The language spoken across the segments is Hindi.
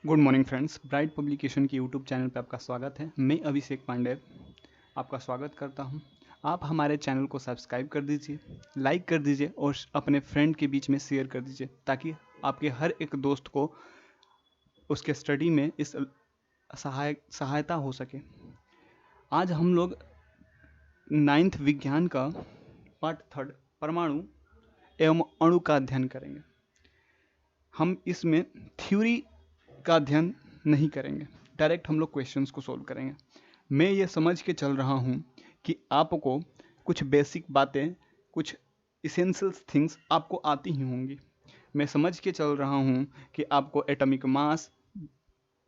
Good morning friends, bright publication के यूट्यूब चैनल पर आपका स्वागत है। मैं अभिषेक पांडे आपका स्वागत करता हूं। आप हमारे चैनल को सब्सक्राइब कर दीजिए, लाइक कर दीजिए और अपने फ्रेंड के बीच में शेयर कर दीजिए ताकि आपके हर एक दोस्त को उसके स्टडी में इस सहायता हो सके। आज हम लोग 9th विज्ञान का पार्ट 3 परमाणु एवं अणु का अध्ययन करेंगे। हम इसमें थ्योरी का अध्ययन नहीं करेंगे, डायरेक्ट हम लोग क्वेश्चंस को सोल्व करेंगे। मैं ये समझ के चल रहा हूँ कि आपको कुछ बेसिक बातें, कुछ इसेंशियल थिंग्स आपको आती ही होंगी। मैं समझ के चल रहा हूँ कि आपको एटॉमिक मास,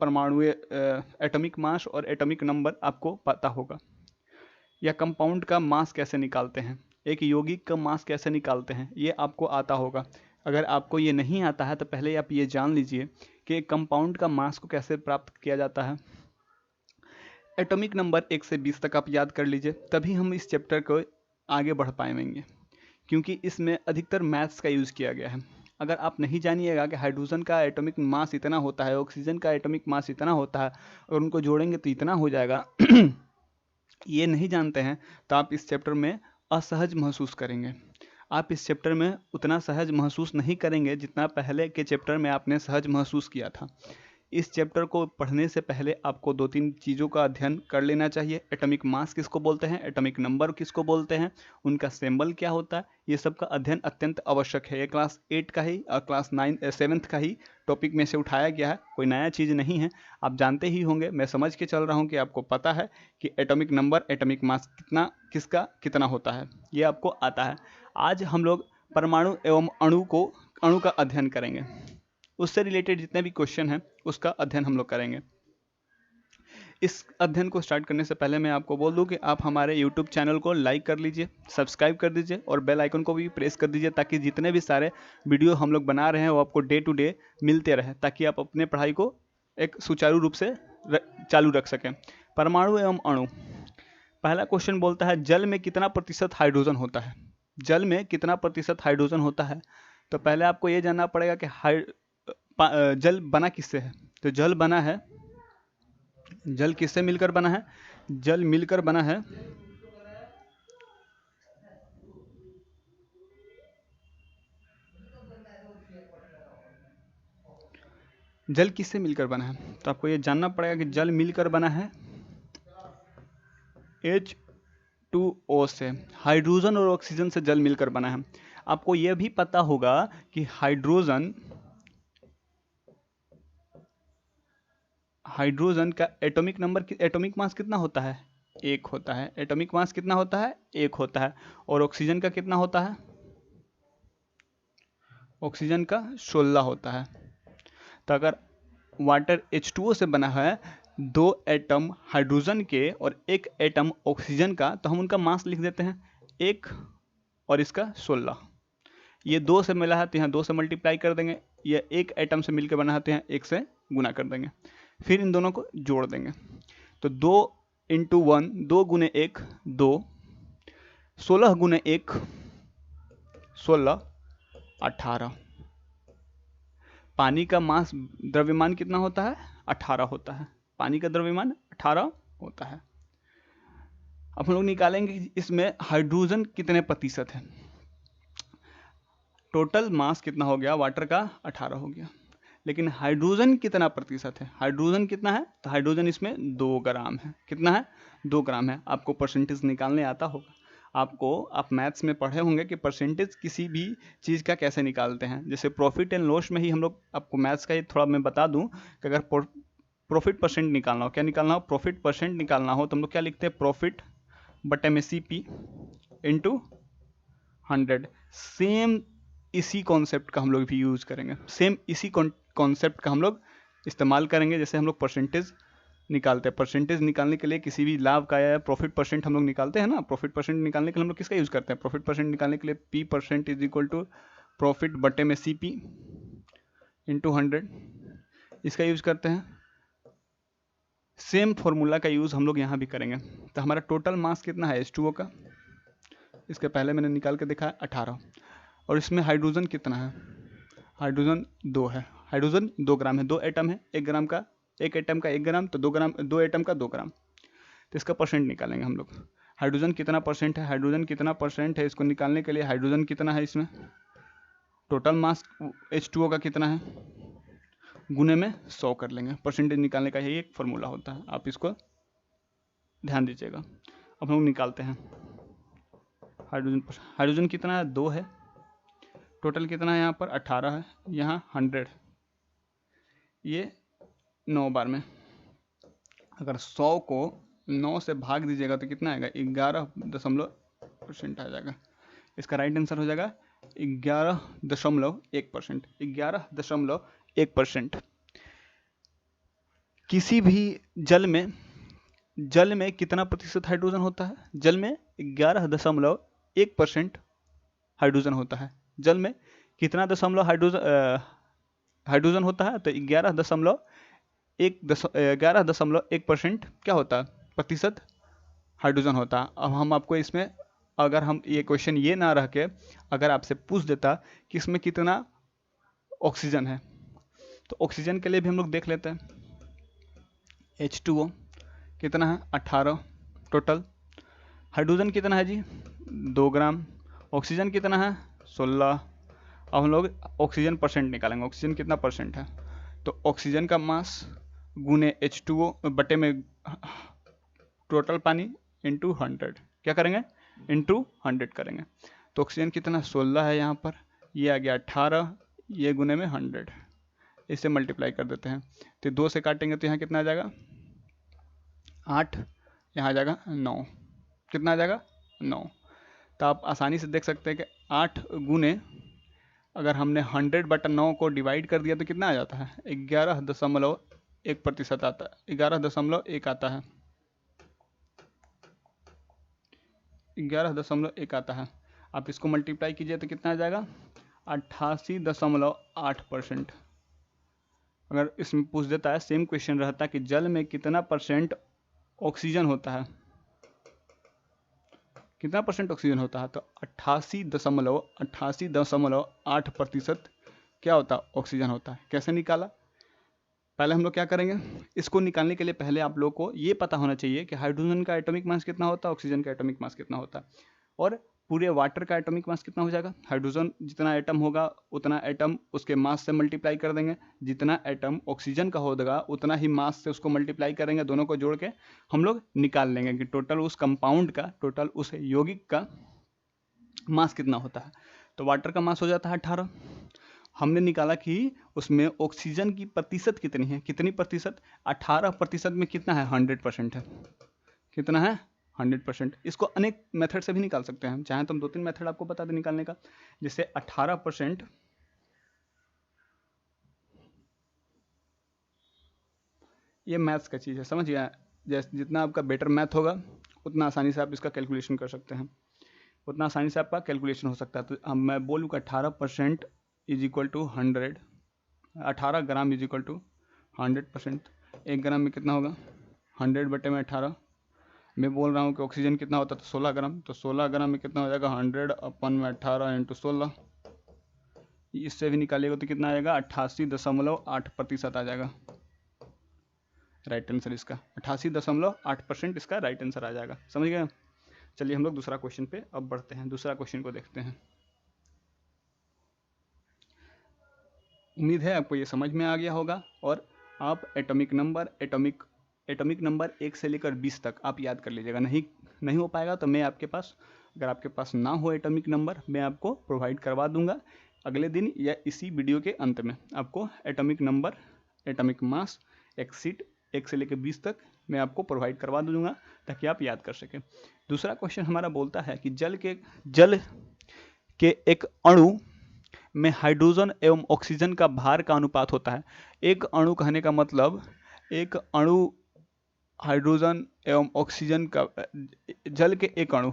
परमाणु एटॉमिक मास और एटॉमिक नंबर आपको पता होगा, या कंपाउंड का मास कैसे निकालते हैं, एक यौगिक का मास कैसे निकालते हैं, ये आपको आता होगा। अगर आपको ये नहीं आता है तो पहले आप ये जान लीजिए कि कंपाउंड का मास को कैसे प्राप्त किया जाता है। एटॉमिक नंबर 1 से 20 तक आप याद कर लीजिए, तभी हम इस चैप्टर को आगे बढ़ पाएंगे, क्योंकि इसमें अधिकतर मैथ्स का यूज़ किया गया है। अगर आप नहीं जानिएगा कि हाइड्रोजन का एटॉमिक मास इतना होता है, ऑक्सीजन का एटॉमिक मास इतना होता है और उनको जोड़ेंगे तो इतना हो जाएगा ये नहीं जानते हैं तो आप इस चैप्टर में असहज महसूस करेंगे। आप इस चैप्टर में उतना सहज महसूस नहीं करेंगे जितना पहले के चैप्टर में आपने सहज महसूस किया था। इस चैप्टर को पढ़ने से पहले आपको 2-3 चीज़ों का अध्ययन कर लेना चाहिए। एटॉमिक मास किसको बोलते हैं, एटॉमिक नंबर किसको बोलते हैं, उनका सिंबल क्या होता है, ये सब का अध्ययन अत्यंत आवश्यक है। ये क्लास 8 का ही और क्लास 7th का ही टॉपिक में से उठाया गया है, कोई नया चीज़ नहीं है। आप जानते ही होंगे, मैं समझ के चल रहा हूँ कि आपको पता है कि एटॉमिक नंबर, एटॉमिक मास किसका कितना होता है, ये आपको आता है। आज हम लोग परमाणु एवं अणु का अध्ययन करेंगे। उससे रिलेटेड जितने भी क्वेश्चन हैं उसका अध्ययन हम लोग करेंगे। इस अध्ययन को स्टार्ट करने से पहले मैं आपको बोल दूं कि आप हमारे YouTube चैनल को लाइक कर लीजिए, सब्सक्राइब कर दीजिए और बेल आइकन को भी प्रेस कर दीजिए ताकि जितने भी सारे वीडियो हम लोग बना रहे हैं वो आपको डे टू डे मिलते रहे, ताकि आप अपने पढ़ाई को एक सुचारू रूप से चालू रख सकें। परमाणु एवं अणु, पहला क्वेश्चन बोलता है जल में कितना प्रतिशत हाइड्रोजन होता है। जल में कितना प्रतिशत हाइड्रोजन होता है, तो पहले आपको ये जानना पड़ेगा कि जल बना किससे है। तो जल बना है, जल किससे मिलकर बना है, जल मिलकर बना है जल किससे मिलकर बना है, तो आपको ये जानना पड़ेगा कि जल मिलकर बना है H2O से। हाइड्रोजन और ऑक्सीजन से जल मिलकर बना है। आपको यह भी पता होगा कि हाइड्रोजन का एटॉमिक नंबर, एटॉमिक मास कितना होता है, 1 होता है। एटॉमिक मास कितना होता है, 1 होता है। और ऑक्सीजन का कितना होता है, ऑक्सीजन का 16 होता है। तो अगर वाटर H2O से बना है, 2 एटम हाइड्रोजन के और 1 एटम ऑक्सीजन का, तो हम उनका मास लिख देते हैं 1 और इसका 16। ये 2 से मिला है तो यहाँ 2 से मल्टीप्लाई कर देंगे। ये 1 एटम से मिलकर बना है तो यहाँ 1 से गुना कर देंगे, फिर इन दोनों को जोड़ देंगे। तो 2 × 1, 2 × 1 2, 16 × 1 16, 18। पानी का मास, द्रव्यमान कितना होता है, 18 होता है। पानी का द्रव्यमान 18 होता है। अब हम लोग निकालेंगे कि इसमें हाइड्रोजन कितने प्रतिशत है। टोटल मास कितना हो गया, वाटर का 18 हो गया, लेकिन हाइड्रोजन कितना प्रतिशत है, हाइड्रोजन कितना है, तो हाइड्रोजन इसमें 2 ग्राम है। कितना है, 2 ग्राम है। आपको परसेंटेज निकालने आता होगा, आप मैथ्स में पढ़े होंगे कि परसेंटेज किसी भी चीज़ का कैसे निकालते हैं। जैसे प्रॉफिट एंड लॉस में ही हम लोग, आपको मैथ्स का ये थोड़ा मैं बता दूं कि अगर प्रॉफिट परसेंट निकालना हो, क्या निकालना हो, प्रॉफिट परसेंट निकालना हो, तो हम लोग क्या लिखते हैं, प्रॉफिट बटे में CP इंटू 100। सेम इसी कॉन्सेप्ट का हम लोग भी यूज़ करेंगे, सेम इसी कॉन्सेप्ट का हम लोग इस्तेमाल करेंगे। जैसे हम लोग परसेंटेज निकालते हैं, परसेंटेज निकालने के लिए किसी भी लाभ का या प्रॉफिट परसेंट हम लोग निकालते हैं ना, प्रॉफिट परसेंट निकालने के लिए हम लोग किसका यूज़ करते हैं, प्रॉफिट परसेंट निकालने के लिए P% is equal to profit बटे में CP इंटू 100, इसका यूज़ करते हैं। सेम फॉर्मूला का यूज़ हम लोग यहाँ भी करेंगे। तो हमारा टोटल मास कितना है H2O का, इसके पहले मैंने निकाल के दिखाया 18, और इसमें हाइड्रोजन कितना है, हाइड्रोजन 2 है, हाइड्रोजन 2 ग्राम है, 2 एटम है, 1 ग्राम का, 1 एटम का 1 ग्राम, तो 2 ग्राम, 2 एटम का 2 ग्राम। तो इसका परसेंट निकालेंगे हम लोग। हाइड्रोजन कितना परसेंट है, हाइड्रोजन कितना परसेंट है, इसको निकालने के लिए हाइड्रोजन कितना है इसमें, टोटल मास H2O का कितना है, गुने में 100 कर लेंगे। परसेंटेज निकालने का यही एक फॉर्मूला होता है, आप इसको ध्यान दीजिएगा। अब हम लोग निकालते हैं हाइड्रोजन। हाइड्रोजन कितना है, 2 है, टोटल कितना है यहाँ पर 18 है, यहाँ 100, ये 9 बार में। अगर 100 को 9 से भाग दीजिएगा तो कितना आएगा, 11% आ जाएगा। इसका राइट आंसर हो जाएगा 11.1%। 11.1%। किसी भी जल में कितना प्रतिशत हाइड्रोजन होता है, जल में 11.1% हाइड्रोजन होता है। जल में कितना दशमलव हाइड्रोजन होता है, तो 11.1% क्या होता है, प्रतिशत हाइड्रोजन होता है। अब हम आपको इसमें, अगर हम ये क्वेश्चन ये ना रह के अगर आपसे पूछ देता कि इसमें कितना ऑक्सीजन है, तो ऑक्सीजन के लिए भी हम लोग देख लेते हैं। H2O कितना है, 18 टोटल। हाइड्रोजन कितना है जी, 2 ग्राम। ऑक्सीजन कितना है, 16। अब हम लोग ऑक्सीजन परसेंट निकालेंगे, ऑक्सीजन कितना परसेंट है, तो ऑक्सीजन का मास गुने H2O बटे में टोटल पानी इंटू 100, क्या करेंगे, इंटू 100 करेंगे। तो ऑक्सीजन कितना 16 है यहाँ पर, ये आ गया 18, ये गुने में 100, इससे मल्टीप्लाई कर देते हैं। तो 2 से काटेंगे तो यहाँ कितना आ जाएगा 8, यहाँ आ जाएगा 9, कितना आ जाएगा 9। तो आप आसानी से देख सकते हैं कि 8 गुने, अगर हमने 100/9 को डिवाइड कर दिया तो कितना आ जाता है, 11.1% आता है, 11.1 आता है, 11.1 आता है। आप इसको मल्टीप्लाई कीजिए तो कितना आ जाएगा 88.8%। अगर इसमें पूछ देता है, सेम क्वेश्चन रहता है कि जल में कितना परसेंट ऑक्सीजन होता है, कितना परसेंट ऑक्सीजन होता है, तो 88.8% क्या होता है, ऑक्सीजन होता है। कैसे निकाला, पहले हम लोग क्या करेंगे, इसको निकालने के लिए पहले आप लोग को ये पता होना चाहिए कि हाइड्रोजन का एटॉमिक मास कितना होता है, ऑक्सीजन का एटॉमिक मास कितना होता है, और पूरे वाटर का एटॉमिक मास कितना हो जाएगा। हाइड्रोजन जितना एटम होगा उतना एटम उसके मास से मल्टीप्लाई कर देंगे, जितना एटम ऑक्सीजन का होगा उतना ही मास से उसको मल्टीप्लाई करेंगे, दोनों को जोड़ के हम लोग निकाल लेंगे कि टोटल उस कंपाउंड का, टोटल उस यौगिक का मास कितना होता है। तो वाटर का मास हो जाता है 18। हमने निकाला कि उसमें ऑक्सीजन की प्रतिशत कितनी है, कितनी प्रतिशत, 18% में कितना है, 100% है, कितना है 100%। इसको अनेक मेथड से भी निकाल सकते हैं, चाहे तो हम 2-3 मेथड आपको बता दें निकालने का। जैसे 18%, ये मैथ्स का चीज़ है, समझ गया। जैसे जितना आपका बेटर मैथ होगा उतना आसानी से आप इसका कैलकुलेशन कर सकते हैं, उतना आसानी से आपका कैलकुलेशन हो सकता है। तो अब मैं बोलूँ कि 18% is equal to 100, 18 gram is equal to 100%। 1 gram में कितना होगा, 100/18। मैं बोल रहा हूँ कि ऑक्सीजन कितना होता है, तो 16 ग्राम, तो 16 ग्राम में कितना हो जाएगा, 100/18 इंटू 16। इससे भी निकालिएगा तो कितना आएगा, 88.8% आ जाएगा राइट आंसर इसका। 88.8% इसका राइट आंसर आ जाएगा, समझ गए। चलिए हम लोग दूसरा क्वेश्चन पे अब बढ़ते हैं, दूसरा क्वेश्चन को देखते हैं। उम्मीद है आपको ये समझ में आ गया होगा, और आप एटॉमिक नंबर 1 से लेकर 20 तक आप याद कर लीजिएगा। नहीं हो पाएगा तो मैं आपके पास, अगर आपके पास ना हो एटॉमिक नंबर, मैं आपको प्रोवाइड करवा दूंगा अगले दिन या इसी वीडियो के अंत में। आपको atomic number, atomic mass, exit 1 से लेकर 20 तक मैं आपको प्रोवाइड करवा दूंगा ताकि आप याद कर सकें। दूसरा क्वेश्चन हमारा बोलता है कि जल के एक अणु में हाइड्रोजन एवं ऑक्सीजन का भार का अनुपात होता है। एक अणु कहने का मतलब, एक अणु हाइड्रोजन एवं ऑक्सीजन का, जल के एक अणु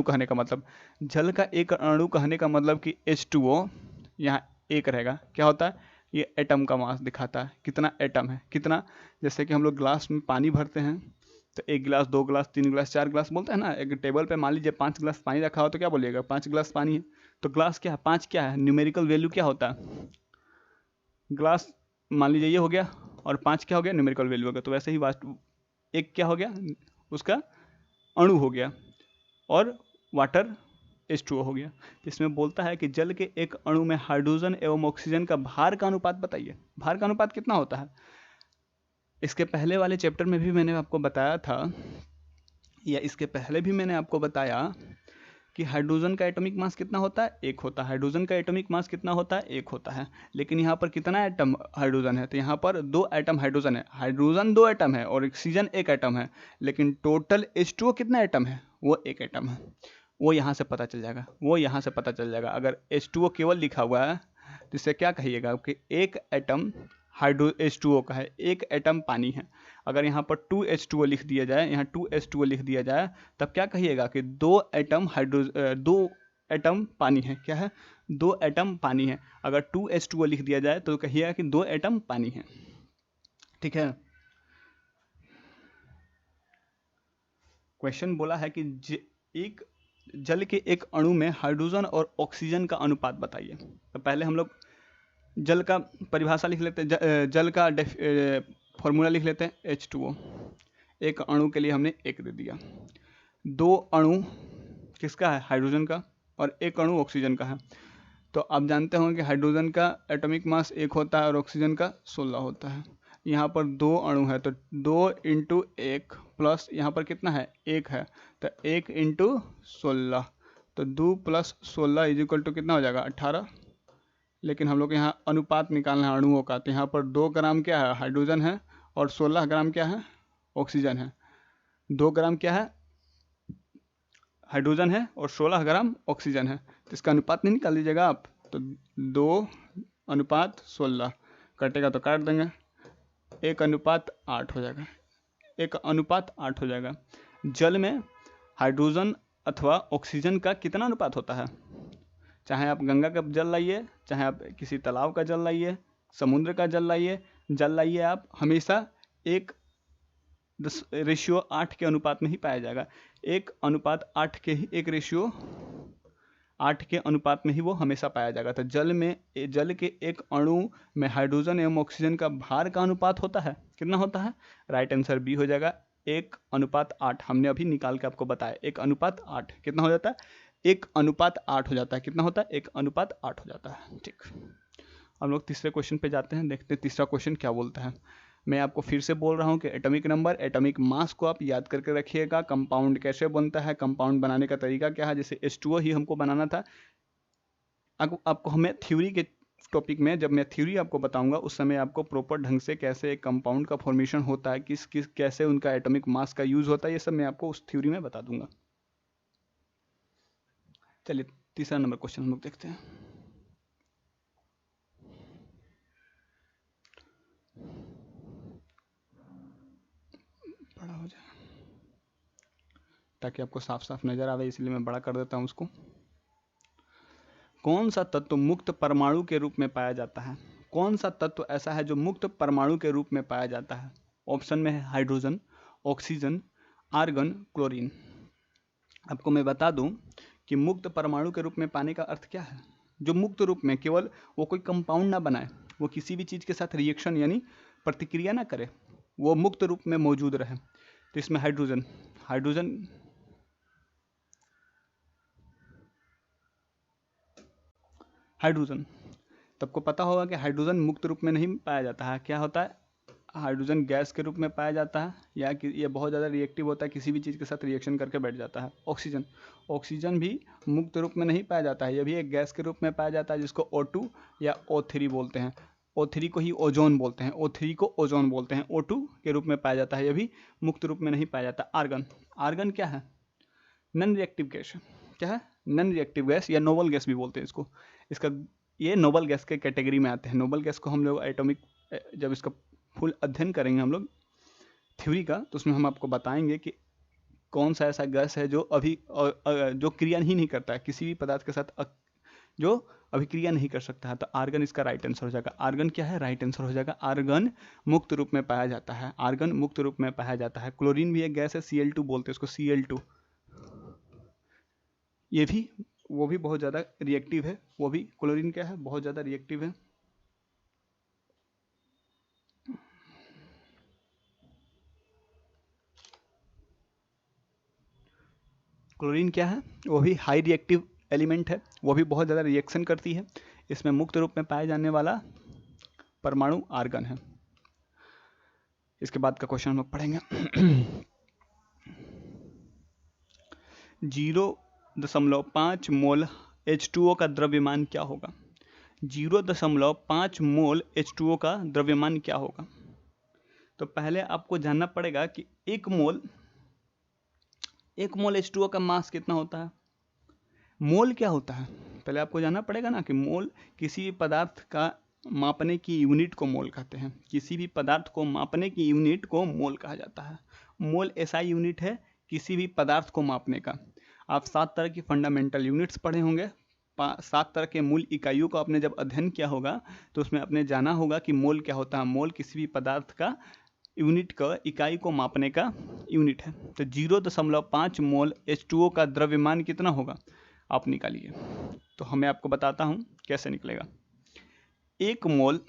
कहने का मतलब, जल का एक अणु कहने का मतलब कि H2O यहाँ एक रहेगा। क्या होता है, ये एटम का मास दिखाता है, कितना एटम है, कितना। जैसे कि हम लोग ग्लास में पानी भरते हैं तो 1 गिलास, 2 गिलास, 3 गिलास, 4 गिलास बोलते हैं ना। एक टेबल पे मान लीजिए 5 गिलास पानी रखा हो तो क्या बोलिएगा, 5 गिलास पानी है। तो ग्लास क्या है, 5 क्या है, न्यूमेरिकल वैल्यू क्या होता है, ग्लास मान लीजिए ये हो गया, और 5 क्या हो गया, न्यूमेरिकल वैल्यू हो गया। तो वैसे ही एक क्या हो गया, उसका अणु हो गया, और वाटर H2O हो गया। इसमें बोलता है कि जल के एक अणु में हाइड्रोजन एवं ऑक्सीजन का भार का अनुपात बताइए। भार का अनुपात कितना होता है, इसके पहले वाले चैप्टर में भी मैंने आपको बताया था, या इसके पहले भी मैंने आपको बताया कि हाइड्रोजन का एटॉमिक मास कितना होता है, 1 होता है। हाइड्रोजन का एटॉमिक मास कितना होता है, 1 होता है। लेकिन यहाँ पर कितना एटम हाइड्रोजन है, तो यहाँ पर 2 एटम हाइड्रोजन है। हाइड्रोजन 2 एटम है और ऑक्सीजन 1 एटम है, लेकिन टोटल H2O कितना एटम है, वो 1 एटम है। वो यहाँ से पता चल जाएगा, वो यहाँ से पता चल जाएगा। अगर H2O केवल लिखा हुआ है तो इसे क्या कहिएगा कि 1 एटम H2O का है, 1 एटम पानी है। अगर यहाँ पर 2H2O लिख दिया जाए, यहाँ 2H2O लिख दिया जाए, तब क्या कहिएगा कि 2 एटम पानी है। क्या है, 2 एटम पानी है। अगर 2H2O लिख दिया जाए तो कहिएगा कि 2 एटम पानी है। ठीक है। क्वेश्चन बोला है कि एक जल के एक अणु में हाइड्रोजन और ऑक्सीजन का अनुपात बताइए। तो पहले हम लोग जल का परिभाषा लिख लेते हैं, जल का फॉर्मूला लिख लेते हैं, H2O। एक अणु के लिए हमने 1 दे दिया। 2 अणु किसका है, हाइड्रोजन का, और 1 अणु ऑक्सीजन का है। तो आप जानते होंगे कि हाइड्रोजन का एटॉमिक मास 1 होता है और ऑक्सीजन का 16 होता है। यहाँ पर 2 अणु है, तो 2 × 1 प्लस यहाँ पर कितना है, 1 है, तो 1 × 16, तो 2 + 16 = कितना हो जाएगा, 18। लेकिन हम लोग यहाँ अनुपात निकालना है अणुओं का, तो यहाँ पर 2 ग्राम क्या है, हाइड्रोजन है, और 16 ग्राम क्या है, ऑक्सीजन है। 2 ग्राम क्या है, हाइड्रोजन है, और 16 ग्राम ऑक्सीजन है। तो इसका अनुपात नहीं निकाल दीजिएगा आप, तो 2:16 कटेगा तो काट देंगे, 1:8 हो जाएगा, 1:8 हो जाएगा। जल में हाइड्रोजन अथवा ऑक्सीजन का कितना अनुपात होता है, चाहे आप गंगा का जल लाइए, चाहे आप किसी तालाब का जल लाइए, समुद्र का जल लाइए, आप हमेशा 1:8 के अनुपात में ही पाया जाएगा। 1:8 के ही 1:8 के अनुपात में ही वो हमेशा पाया जाएगा। तो जल के एक अणु में हाइड्रोजन एवं ऑक्सीजन का भार का अनुपात होता है, कितना होता है, राइट आंसर बी हो जाएगा, 1:8। हमने अभी निकाल के आपको बताया, 1:8 कितना हो जाता है, 1:8 हो जाता है। कितना होता है, 1:8 हो जाता है। ठीक, हम लोग तीसरे क्वेश्चन पे जाते हैं, देखते हैं तीसरा क्वेश्चन क्या बोलता है। मैं आपको फिर से बोल रहा हूँ कि एटॉमिक नंबर, एटॉमिक मास को आप याद करके रखिएगा। कंपाउंड कैसे बनता है, कंपाउंड बनाने का तरीका क्या है, जैसे H2O ही हमको बनाना था। आपको हमें थ्योरी के टॉपिक में, जब मैं थ्योरी आपको बताऊंगा उस समय आपको प्रॉपर ढंग से कैसे एक कंपाउंड का फॉर्मेशन होता है, कैसे उनका एटॉमिक मास का यूज होता है, ये सब मैं आपको उस थ्योरी में बता दूंगा। चलिए तीसरा नंबर क्वेश्चन हम लोग देखते हैं। बड़ा हो जाए ताकि आपको साफ साफ नजर आवे, इसलिए मैं बड़ा कर देता हूं उसको। कौन सा तत्व मुक्त परमाणु के रूप में पाया जाता है, कौन सा तत्व ऐसा है जो मुक्त परमाणु के रूप में पाया जाता है। ऑप्शन में है हाइड्रोजन, ऑक्सीजन, आर्गन, क्लोरीन। आपको मैं बता दूं कि मुक्त परमाणु के रूप में पाने का अर्थ क्या है, जो मुक्त रूप में, केवल वो कोई कंपाउंड ना बनाए, वो किसी भी चीज के साथ रिएक्शन यानी प्रतिक्रिया ना करे, वो मुक्त रूप में मौजूद रहे। तो इसमें हाइड्रोजन तो आपको पता होगा कि हाइड्रोजन मुक्त रूप में नहीं पाया जाता है। क्या होता है, हाइड्रोजन गैस के रूप में पाया जाता है, या कि ये बहुत ज़्यादा रिएक्टिव होता है, किसी भी चीज़ के साथ रिएक्शन करके बैठ जाता है। ऑक्सीजन भी मुक्त रूप में नहीं पाया जाता है, यह भी एक गैस के रूप में पाया जाता है, जिसको O2 या O3 बोलते हैं। O3 को ही ओजोन बोलते हैं, O3 को ओजोन बोलते हैं। O2 के रूप में पाया जाता है, यह भी मुक्त रूप में नहीं पाया जाता। आर्गन क्या है, नॉन रिएक्टिव गैस। क्या है, नॉन रिएक्टिव गैस या नोबल गैस भी बोलते हैं इसको। ये नोबल गैस के कैटेगरी में आते हैं। नोबल गैस को हम लोग एटॉमिक, जब इसका फुल अध्ययन करेंगे हम लोग थ्योरी का, तो उसमें हम आपको बताएंगे कि कौन सा ऐसा गैस है जो जो क्रिया ही नहीं करता है किसी भी पदार्थ के साथ, जो अभिक्रिया नहीं कर सकता है, तो आर्गन इसका राइट आंसर हो जाएगा। आर्गन क्या है? राइट आंसर हो जाएगा। आर्गन मुक्त रूप में पाया जाता है, आर्गन मुक्त रूप में पाया जाता है। क्लोरीन भी एक गैस है, Cl2 बोलते हैं उसको, Cl2। ये भी, वो भी बहुत ज़्यादा रिएक्टिव है, वो भी क्लोरीन क्या है? बहुत ज़्यादा रिएक्टिव है। क्लोरीन क्या है? वो भी हाई रिएक्टिव एलिमेंट है, वो भी बहुत ज़्यादा रिएक्शन करती है। इसमें मुक्त रूप में पाए जाने वाला परमाणु आर्गन है। इसके बाद का क्वेश्चन हम लोग पढ़ेंगे। 0.5 मोल H2O का द्रव्यमान क्या होगा? 0.5 मोल H2O का द्रव्यमान क्या होगा? तो पहले आपको जानना पड़ेगा कि एक मोल H2O का मास कितना होता है। मोल क्या होता है पहले आपको जानना पड़ेगा ना, कि मोल किसी भी पदार्थ का मापने की यूनिट को मोल कहते हैं। किसी भी पदार्थ को मापने की यूनिट को मोल कहा जाता है। मोल ऐसा यूनिट है किसी भी पदार्थ को मापने का। आप 7 तरह की फंडामेंटल यूनिट्स पढ़े होंगे, 7 तरह के मूल इकाइयों को आपने जब अध्ययन किया होगा तो उसमें आपने जाना होगा कि मोल क्या होता है। मोल किसी भी पदार्थ का यूनिट का, इकाई को मापने का यूनिट है। तो 0.5 मोल H2O का द्रव्यमान कितना होगा आप निकालिए। तो हमें आपको बताता हूं कैसे निकलेगा। एक मोल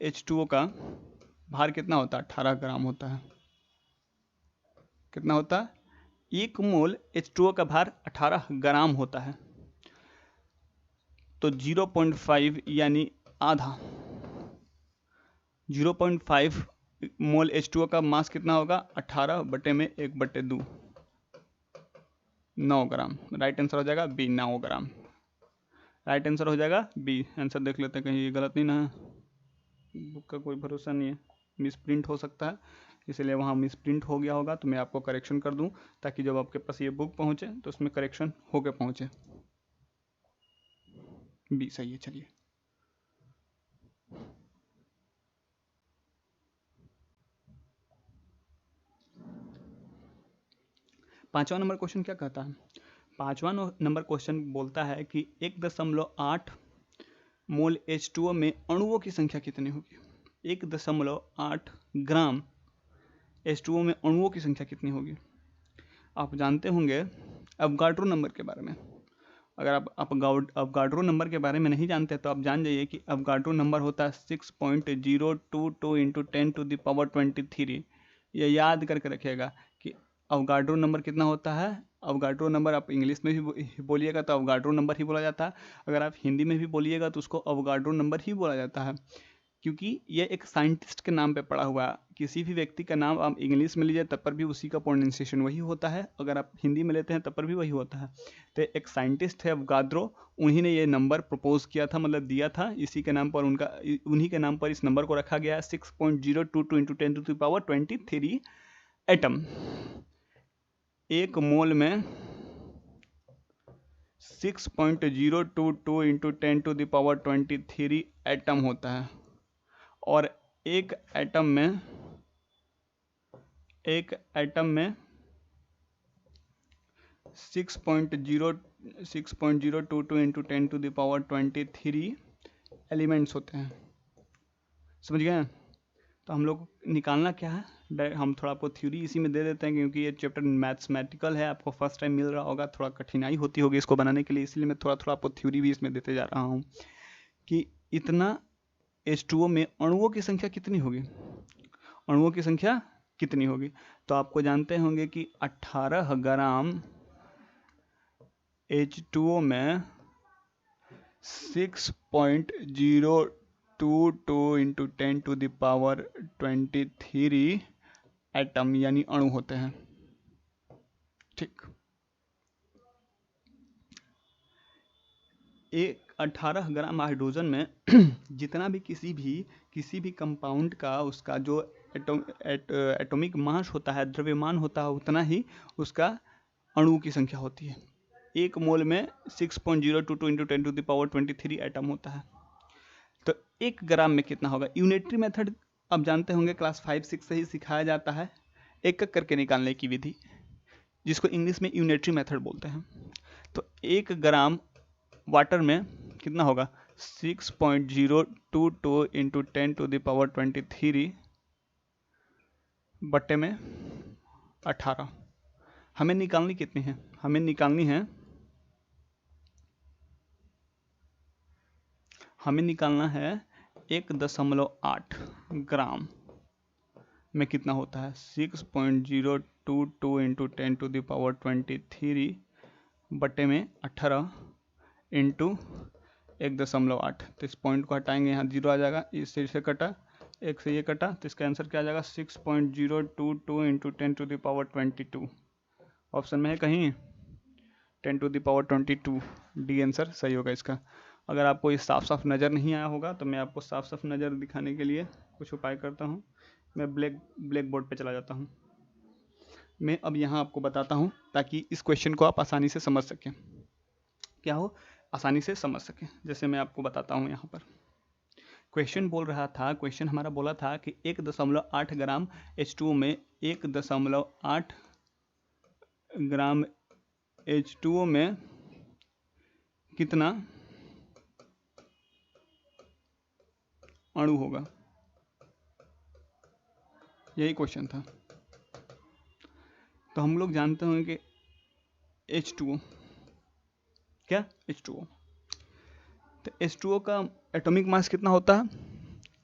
H2O का भार कितना होता है? 18 ग्राम होता है। कितना होता है? एक मोल H2O का भार 18 ग्राम होता है। तो 0.5 यानी आधा, 0.5 मोल H2O का मास कितना होगा? 18 बटे में 1/2, 9 ग्राम। राइट आंसर हो जाएगा बी, 9 ग्राम। राइट आंसर हो जाएगा बी। आंसर देख लेते हैं कहीं ये गलत नहीं ना है। बुक का कोई भरोसा नहीं है, मिस प्रिंट हो सकता है, इसलिए वहाँ मिस प्रिंट हो गया होगा तो मैं आपको करेक्शन कर दूं, ताकि जब आपके पास ये बुक पहुँचे तो उसमें करेक्शन होके पहुँचे। बी सही है। चलिए, पांचवा नंबर क्वेश्चन क्या कहता है? पांचवा नंबर क्वेश्चन बोलता है कि 1.8 मोल H2O में अणुओं की संख्या कितनी होगी? 1.8 ग्राम H2O में अणुओं की संख्या कितनी होगी? आप जानते होंगे अवगाड्रो नंबर के बारे में। अगर आप अवगाड्रो नंबर के बारे में नहीं जानते तो आप जान जाइए कि अवगाड्रो नंबर होता है 6.022 इंटू 10⁻23। ये याद करके रखिएगा कि अवगाड्रो नंबर कितना होता है। अवगाड्रो नंबर आप इंग्लिश में भी बोलिएगा तो अवगाड्रो नंबर ही बोला जाता है, अगर आप हिंदी में भी बोलिएगा तो उसको अवगाड्रो नंबर ही बोला जाता है, क्योंकि ये एक साइंटिस्ट के नाम पे पड़ा हुआ है। किसी भी व्यक्ति का नाम आप इंग्लिश में लीजिए तब पर भी उसी का प्रोनाउंसिएशन वही होता है, अगर आप हिंदी में लेते हैं तब पर भी वही होता है। तो एक साइंटिस्ट है अवगाद्रो, उन्हीं ने ये नंबर प्रपोज किया था, मतलब दिया था, इसी के नाम पर उन्हीं के नाम पर इस नंबर को रखा गया है। 6.022 इंटू 10⁻23 एटम। एक मोल में 6.022 इंटू 10⁻23 एटम होता है, और एक एटम में 6.022 इंटू 10⁻23 एलिमेंट्स होते हैं। समझ गए? तो हम लोग निकालना क्या है, हम थोड़ा आपको थ्योरी इसी में दे देते हैं, क्योंकि ये चैप्टर मैथमेटिकल है, आपको फर्स्ट टाइम मिल रहा होगा, थोड़ा कठिनाई होती होगी इसको बनाने के लिए, इसलिए मैं थोड़ा थोड़ा आपको थ्योरी भी इसमें देते जा रहा हूँ कि इतना H2O में अणुओं की संख्या कितनी होगी। अणुओं की संख्या कितनी होगी? तो आपको जानते होंगे कि 18 ग्राम H2O में 6.022 इंटू 10⁻23 एटम यानी अणु होते हैं। ठीक, 18 ग्राम हाइड्रोजन में जितना भी किसी भी कंपाउंड का उसका जो एटॉमिक मास होता है, द्रव्यमान होता है, उतना ही उसका अणु की संख्या होती है। एक मोल में 6.022 इंटू 10⁻23 एटम होता है। तो 1 ग्राम में कितना होगा? यूनिटरी मेथड अब जानते होंगे क्लास 5-6 से ही सिखाया जाता है एक एक करके निकालने की विधि, जिसको इंग्लिश में यूनिटरी मेथड बोलते हैं। तो 1 ग्राम वाटर में कितना होगा 6.022 इंटू 10⁻23 बट्टे में 18। हमें निकालनी कितनी है, हमें निकालनी है, हमें निकालना है 1.8 ग्राम में कितना होता है 6.022 इंटू 10⁻23 बट्टे में 18 इंटू 1.8। तो इस पॉइंट को हटाएंगे, यहाँ 0 आ जाएगा, इससे इसे कटा, एक से ये कटा, तो इसका आंसर क्या आ जाएगा 6.022 इंटू 10⁻22। ऑप्शन में है कहीं 10⁻22, डी आंसर सही होगा इसका। अगर आपको ये साफ साफ नज़र नहीं आया होगा तो मैं आपको साफ साफ नज़र दिखाने के लिए कुछ उपाय करता हूँ। मैं ब्लैक बोर्ड पे चला जाता हूँ। मैं अब यहाँ आपको बताता हूँ ताकि इस क्वेश्चन को आप आसानी से समझ सकें, क्या हो आसानी से समझ सकें। जैसे मैं आपको बताता हूँ, यहाँ पर क्वेश्चन बोल रहा था, क्वेश्चन हमारा बोला था कि 1.8 ग्राम H2O में 1.8 ग्राम H2O में कितना अणु होगा, यही क्वेश्चन था। तो हम लोग जानते हैं कि H2O क्या, H2O, तो H2O का एटॉमिक मास कितना होता है,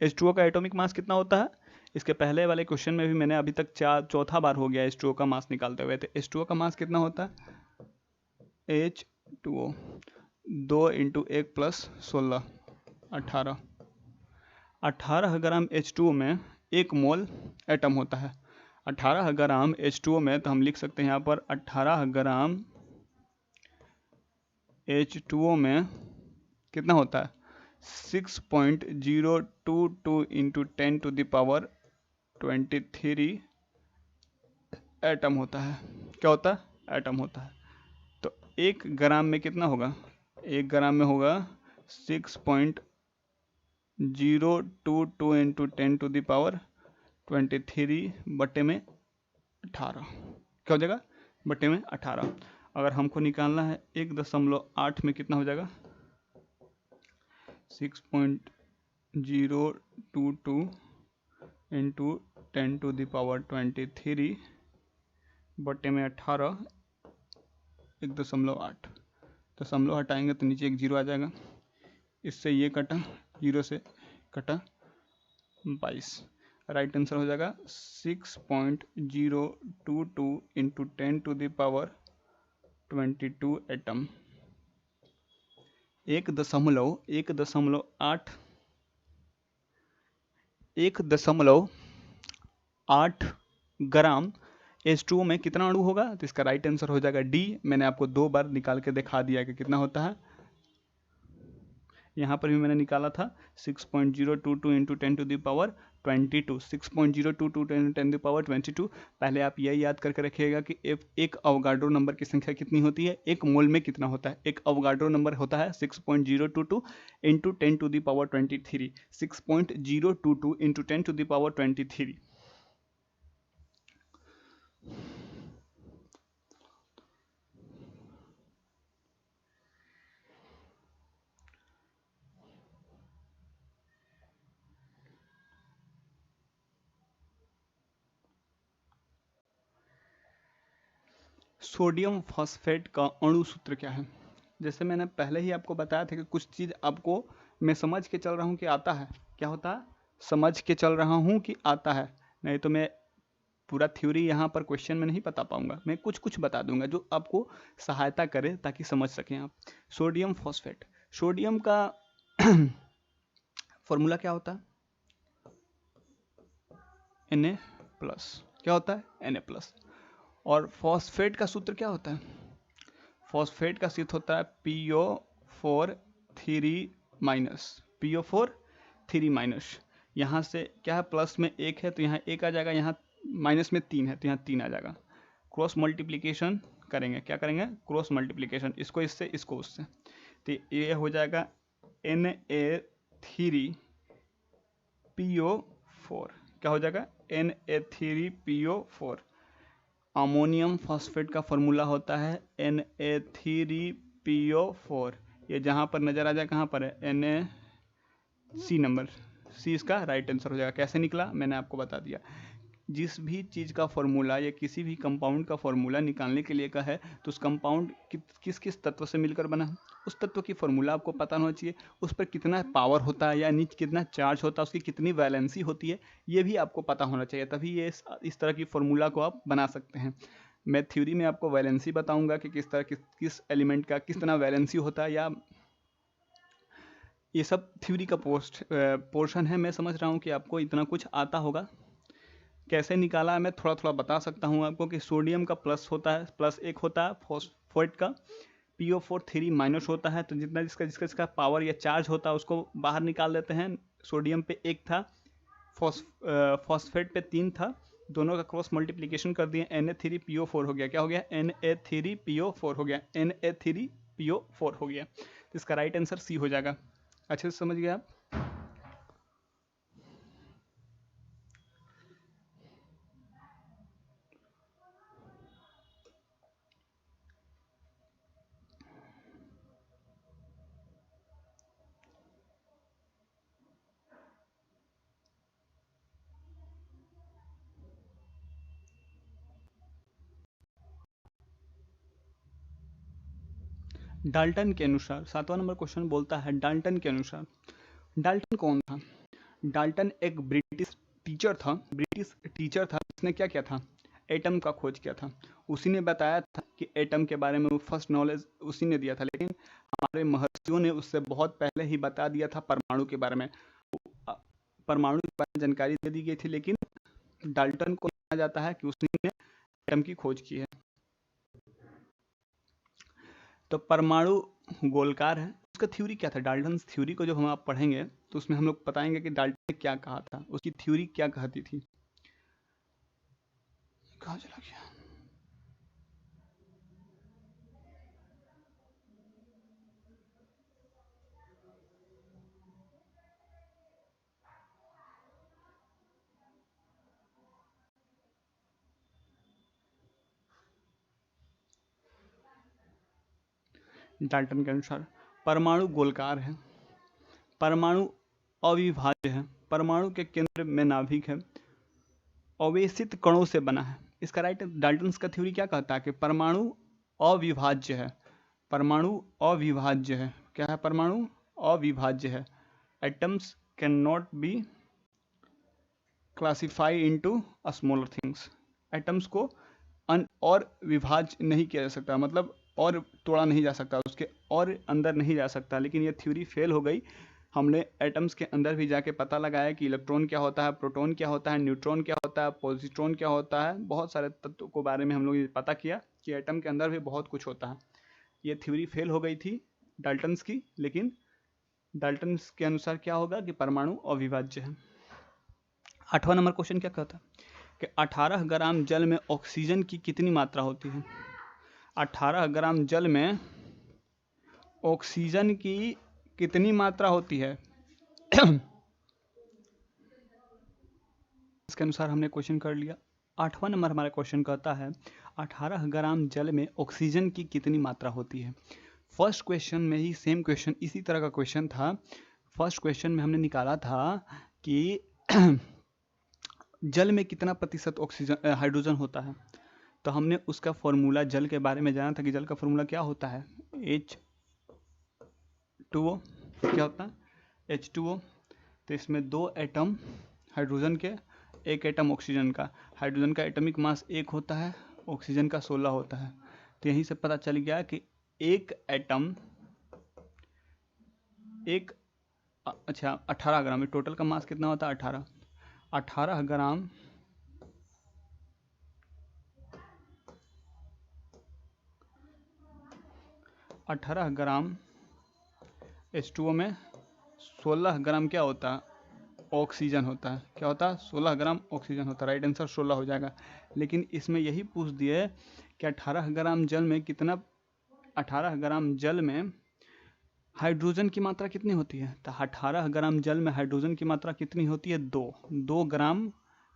H2O का एटॉमिक मास कितना होता है। इसके पहले वाले क्वेश्चन में भी मैंने अभी तक चौथा बार हो गया H2O का मास निकालते हुए। तो H2O का मास कितना होता है, H2O 2 into 1 plus 16 18। 18 gram H2O में 1 मोल एटम होता है। 18 ग्राम H2O में तो हम लिख सकते हैं यहाँ पर 18 ग्राम H2O में कितना होता है 6.022 इंटू 10⁻23 एटम होता है। क्या होता है, एटम होता है। तो 1 ग्राम में कितना होगा, 1 ग्राम में होगा 6.022 इंटू 10⁻23 बट्टे में 18। क्या हो जाएगा, बट्टे में 18। अगर हमको निकालना है 1.8 में कितना हो जाएगा 6.022 इंटू 10⁻23 बट्टे में 18 1.8। दशमलव हटाएंगे तो नीचे एक 0 आ जाएगा, इससे ये कटा, 0 से कटा 22। राइट आंसर हो जाएगा 6.022 इंटू 10⁻22 एटम। 1.8 ग्राम H2O में कितना अणु होगा, तो इसका राइट आंसर हो जाएगा डी। मैंने आपको 2 बार निकाल के दिखा दिया कि कितना होता है। यहाँ पर भी मैंने निकाला था 6.022 इंटू 10⁻22 6.022 10⁻22। पहले आप यह याद करके रखिएगा कि एक अवोगाड्रो नंबर की संख्या कितनी होती है, एक मोल में कितना होता है। एक अवोगाड्रो नंबर होता है 6.022 इंटू 10⁻23 6.022 इंटू 10⁻23। सोडियम फॉस्फेट का अणु सूत्र क्या है। जैसे मैंने पहले ही आपको बताया था कि कुछ चीज़ आपको मैं समझ के चल रहा हूँ कि आता है। क्या होता है, समझ के चल रहा हूँ कि आता है, नहीं तो मैं पूरा थ्योरी यहाँ पर क्वेश्चन में नहीं बता पाऊंगा। मैं कुछ कुछ बता दूंगा जो आपको सहायता करे ताकि समझ सकें आप। सोडियम फॉस्फेट, सोडियम का फॉर्मूला क्या होता है, Na+। क्या होता है, Na+। और फॉस्फेट का सूत्र क्या होता है, फॉस्फेट का सूत्र होता है PO4 3-। यहाँ से क्या है, प्लस में 1 है तो यहाँ 1 आ जाएगा, यहाँ माइनस में 3 है तो यहाँ 3 आ जाएगा। क्रॉस मल्टीप्लिकेशन करेंगे, क्या करेंगे, क्रॉस मल्टीप्लिकेशन, इसको इससे इसको उससे, तो ये हो जाएगा Na3 4 क्या हो जाएगा, Na3PO4। अमोनियम फॉस्फेट का फॉर्मूला होता है Na3PO4। ये जहाँ पर नजर आ जाए कहाँ पर है, Na, नंबर सी इसका राइट आंसर हो जाएगा। कैसे निकला मैंने आपको बता दिया। जिस भी चीज़ का फॉर्मूला या किसी भी कंपाउंड का फॉर्मूला निकालने के लिए का है तो उस कंपाउंड किस किस तत्व से मिलकर बना है, उस तत्व की फॉर्मूला आपको पता होना चाहिए। उस पर कितना पावर होता है या नीचे कितना चार्ज होता है, उसकी कितनी वैलेंसी होती है, ये भी आपको पता होना चाहिए, तभी ये इस तरह की फॉर्मूला को आप बना सकते हैं। मैं थ्योरी में आपको वैलेंसी बताऊंगा कि किस तरह किस एलिमेंट का कितना वैलेंसी होता है, या ये सब थ्योरी का पोर्शन है। मैं समझ रहा हूँ कि आपको इतना कुछ आता होगा। कैसे निकाला मैं थोड़ा थोड़ा बता सकता हूँ आपको कि सोडियम का प्लस होता है, प्लस एक होता है, फॉस्फेट का PO4 3 माइनस होता है, तो जितना जिसका पावर या चार्ज होता है उसको बाहर निकाल देते हैं। सोडियम पे 1 था, फॉस्फेट पे 3 था, दोनों का क्रॉस मल्टीप्लिकेशन कर दिए, Na3PO4 हो गया। क्या हो गया, Na3PO4 हो गया, Na3PO4 हो गया। तो इसका राइट आंसर सी हो जाएगा। अच्छे से समझ गए आप। डाल्टन के अनुसार 7वां नंबर क्वेश्चन बोलता है, डाल्टन के अनुसार। डाल्टन कौन था? डाल्टन एक ब्रिटिश टीचर था, जिसने क्या किया था, एटम का खोज किया था। उसी ने बताया था कि एटम के बारे में वो फर्स्ट नॉलेज उसी ने दिया था, लेकिन हमारे महर्षियों ने उससे बहुत पहले ही बता दिया था परमाणु के बारे में। परमाणु के बारे में जानकारी दे दी गई थी, लेकिन डाल्टन को माना जाता है कि उसने एटम की खोज की है। तो परमाणु गोलकार है। उसका थ्योरी क्या था, डाल्टन थ्योरी को जब हम आप पढ़ेंगे तो उसमें हम लोग बताएंगे कि डाल्टन ने क्या कहा था, उसकी थ्योरी क्या कहती थी। कहाँ चला गया? डाल्टन के अनुसार परमाणु गोलकार है, परमाणु अविभाज्य है, परमाणु के केंद्र में नाभिक है, अवेशित कणों से बना है। इसका राइट, डाल्टन का थ्योरी क्या कहता है कि परमाणु अविभाज्य है, परमाणु अविभाज्य है। क्या है, परमाणु अविभाज्य है। Atoms can not be classify into smaller things. Atoms को और विभाज्य नहीं किया जा सकता, मतलब और तोड़ा नहीं जा सकता, उसके और अंदर नहीं जा सकता। लेकिन ये थ्योरी फेल हो गई। हमने एटम्स के अंदर भी जाके पता लगाया कि इलेक्ट्रॉन क्या होता है, प्रोटॉन क्या होता है, न्यूट्रॉन क्या होता है, पॉजिट्रॉन क्या होता है, बहुत सारे तत्वों के बारे में हम लोग ये पता किया कि एटम के अंदर भी बहुत कुछ होता है। ये थ्योरी फेल हो गई थी डाल्टन्स की, लेकिन डाल्टन्स के अनुसार क्या होगा कि परमाणु अविभाज्य है। 8वां नंबर क्वेश्चन क्या कहता है कि 18 ग्राम जल में ऑक्सीजन की कितनी मात्रा होती है। 18 ग्राम जल में ऑक्सीजन की कितनी मात्रा होती है। इसके अनुसार हमने क्वेश्चन कर लिया। 8वां नंबर हमारा क्वेश्चन कहता है 18 ग्राम जल में ऑक्सीजन की कितनी मात्रा होती है। फर्स्ट क्वेश्चन में ही सेम क्वेश्चन, इसी तरह का क्वेश्चन था। फर्स्ट क्वेश्चन में हमने निकाला था कि जल में कितना प्रतिशत ऑक्सीजन हाइड्रोजन होता है। तो हमने उसका फॉर्मूला जल के बारे में जाना था कि जल का फॉर्मूला क्या होता है, H2O। क्या होता है, H2O। तो इसमें 2 एटम हाइड्रोजन के, 1 एटम ऑक्सीजन का। हाइड्रोजन का एटॉमिक मास 1 होता है, ऑक्सीजन का 16 होता है। तो यहीं से पता चल गया कि एक एटम एक 18 ग्राम, टोटल का मास कितना होता है 18 ग्राम 18 ग्राम H2O में 16 ग्राम क्या होता है, ऑक्सीजन होता है। क्या होता है, 16 ग्राम ऑक्सीजन होता है। राइट आंसर 16 हो जाएगा। लेकिन इसमें यही पूछ दिए कि 18 ग्राम जल में कितना, 18 ग्राम जल में हाइड्रोजन की मात्रा कितनी होती है? तो 18 ग्राम जल में हाइड्रोजन की मात्रा कितनी होती है? 2 ग्राम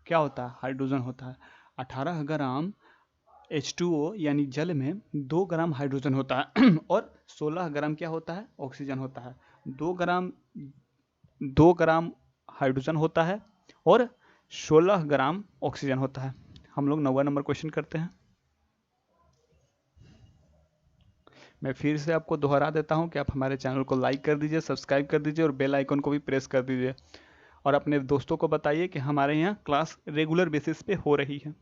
क्या होता है? हाइड्रोजन होता है। 18 ग्राम H2O यानी जल में 2 ग्राम हाइड्रोजन होता है और 16 ग्राम क्या होता है? ऑक्सीजन होता है। 2 ग्राम हाइड्रोजन होता है और 16 ग्राम ऑक्सीजन होता है। हम लोग 9वां नंबर क्वेश्चन करते हैं। मैं फिर से आपको दोहरा देता हूं कि आप हमारे चैनल को लाइक कर दीजिए, सब्सक्राइब कर दीजिए और बेल आइकन को भी प्रेस कर दीजिए और अपने दोस्तों को बताइए कि हमारे यहाँ क्लास रेगुलर बेसिस पे हो रही है।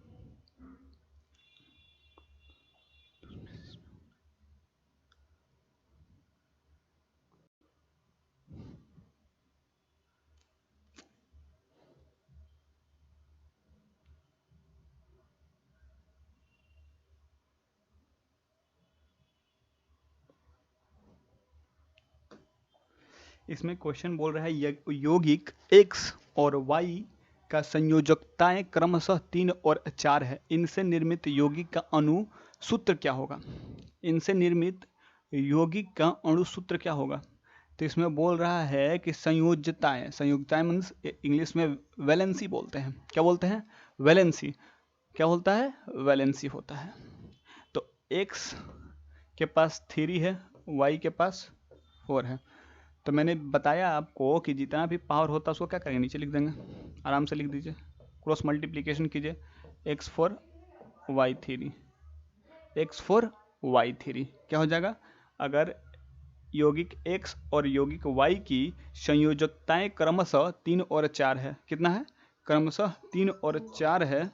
इसमें क्वेश्चन बोल रहा है यौगिक x और y का संयोजकताएं क्रमशः 3 और 4 है। इनसे निर्मित यौगिक का अणु सूत्र क्या होगा? इनसे निर्मित यौगिक का अणु सूत्र क्या होगा? तो इसमें बोल रहा है कि संयोजकताएं, संयोजकताएं मीन्स इंग्लिश में वैलेंसी बोलते हैं। क्या बोलते हैं? वैलेंसी। क्या होता है? वैलेंसी होता है। तो x के पास 3 है, y के पास 4 है। तो मैंने बताया आपको कि जितना भी पावर होता है उसको क्या करेंगे? नीचे लिख देंगे। आराम से लिख दीजिए, क्रॉस मल्टीप्लिकेशन कीजिए। x4 y3 x4 y3 क्या हो जाएगा? अगर यौगिक x और यौगिक y की संयोजकताएं क्रमशः 3 और 4 है। कितना है? क्रमशः 3 और 4 है।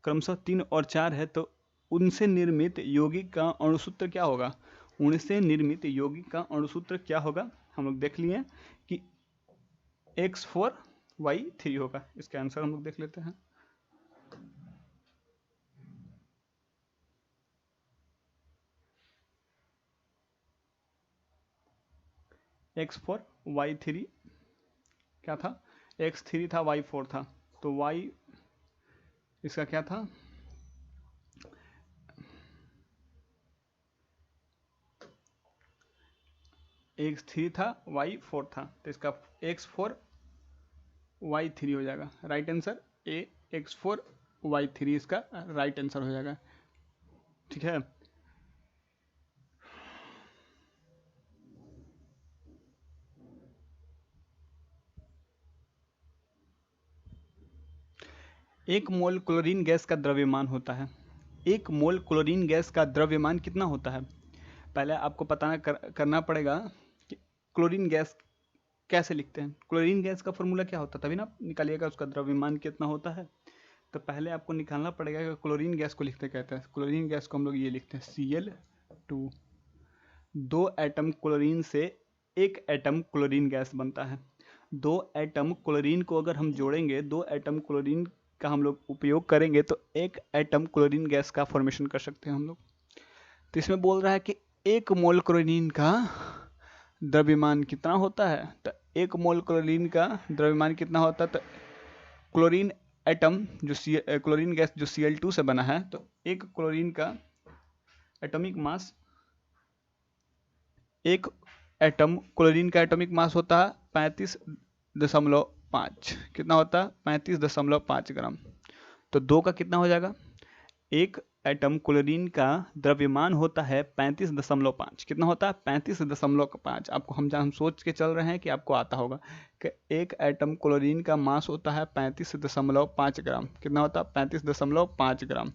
क्रमशः 3 और 4 है तो उनसे निर्मित यौगिक का अणुसूत्र क्या होगा? उनसे निर्मित यौगिक का अणुसूत्र क्या होगा? हम लोग देख लिए कि x4y3 होगा। इसका आंसर हम लोग देख लेते हैं। x4y3 क्या था? x3 था, y4 था, तो y इसका क्या था? x3 था, y4 था, तो इसका x4y3 हो जाएगा। राइट आंसर ए, x4y3 इसका राइट आंसर हो जाएगा। ठीक है। एक मोल क्लोरीन गैस का द्रव्यमान होता है। एक मोल क्लोरीन गैस का द्रव्यमान कितना होता है? पहले आपको पता करना पड़ेगा कि क्लोरीन गैस कैसे लिखते हैं। क्लोरीन गैस का फॉर्मूला क्या होता है, तभी ना आप निकालिएगा उसका द्रव्यमान कितना होता है। तो पहले आपको निकालना पड़ेगा कि क्लोरीन गैस को लिखते कहते हैं। क्लोरीन गैस को हम लोग ये लिखते हैं Cl2। 2 एटम क्लोरीन से 1 एटम क्लोरीन गैस बनता है। 2 एटम क्लोरीन को अगर हम जोड़ेंगे, 2 एटम क्लोरीन का हम लोग उपयोग करेंगे तो 1 एटम क्लोरीन गैस का फॉर्मेशन कर सकते हैं हम लोग। तो इसमें बोल रहा है कि 1 मोल क्लोरीन का द्रव्यमान कितना होता है? तो 1 मोल क्लोरीन का द्रव्यमान कितना होता है? तो क्लोरीन एटम जो क्लोरीन गैस जो Cl2 से बना है, तो एक क्लोरीन का एटॉमिक मास, एक एटम क्लोरीन का एटॉमिक मास होता है 35.5। कितना होता है? 35.5 ग्राम। तो 2 का कितना हो जाएगा? एक एटम क्लोरीन का द्रव्यमान होता है 35.5। कितना होता है? 35.5। आपको हम सोच के चल रहे हैं कि आपको आता होगा कि एक एटम क्लोरीन का मास होता है 35.5 ग्राम। कितना होता है? 35.5 ग्राम।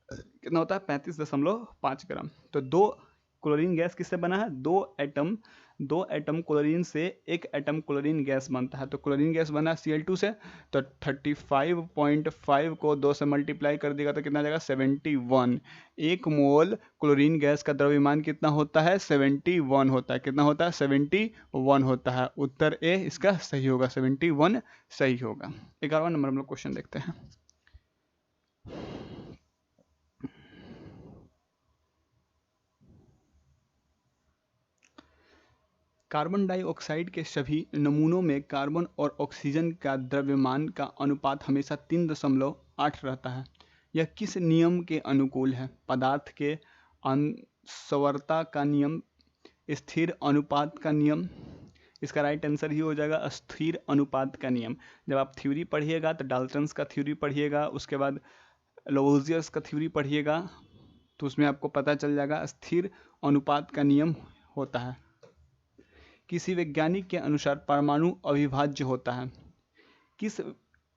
कितना होता है? 35.5 ग्राम। तो 2 क्लोरीन गैस किससे बना है? 2 एटम क्लोरीन से 1 एटम क्लोरीन गैस बनता है। तो क्लोरीन गैस बना Cl2 से, तो 35.5 को 2 से मल्टीप्लाई कर देगा तो कितना आ जाएगा? 71। 1 मोल क्लोरीन गैस का द्रव्यमान कितना होता है? 71 होता है। कितना होता है? 71 होता है। उत्तर ए इसका सही होगा, 71 सही होगा। 11वां नंबर हम लोग क्वेश्चन देखते हैं। कार्बन डाइऑक्साइड के सभी नमूनों में कार्बन और ऑक्सीजन का द्रव्यमान का अनुपात हमेशा 3.8 रहता है। यह किस नियम के अनुकूल है? पदार्थ के अनस्वरता का नियम, स्थिर अनुपात का नियम, इसका राइट आंसर ही हो जाएगा स्थिर अनुपात का नियम। जब आप थ्योरी पढ़िएगा तो डाल्टन्स का थ्योरी पढ़िएगा, उसके बाद लवोजियस का थ्योरी पढ़िएगा, तो उसमें आपको पता चल जाएगा स्थिर अनुपात का नियम होता है। किसी वैज्ञानिक के अनुसार परमाणु अविभाज्य होता है। किस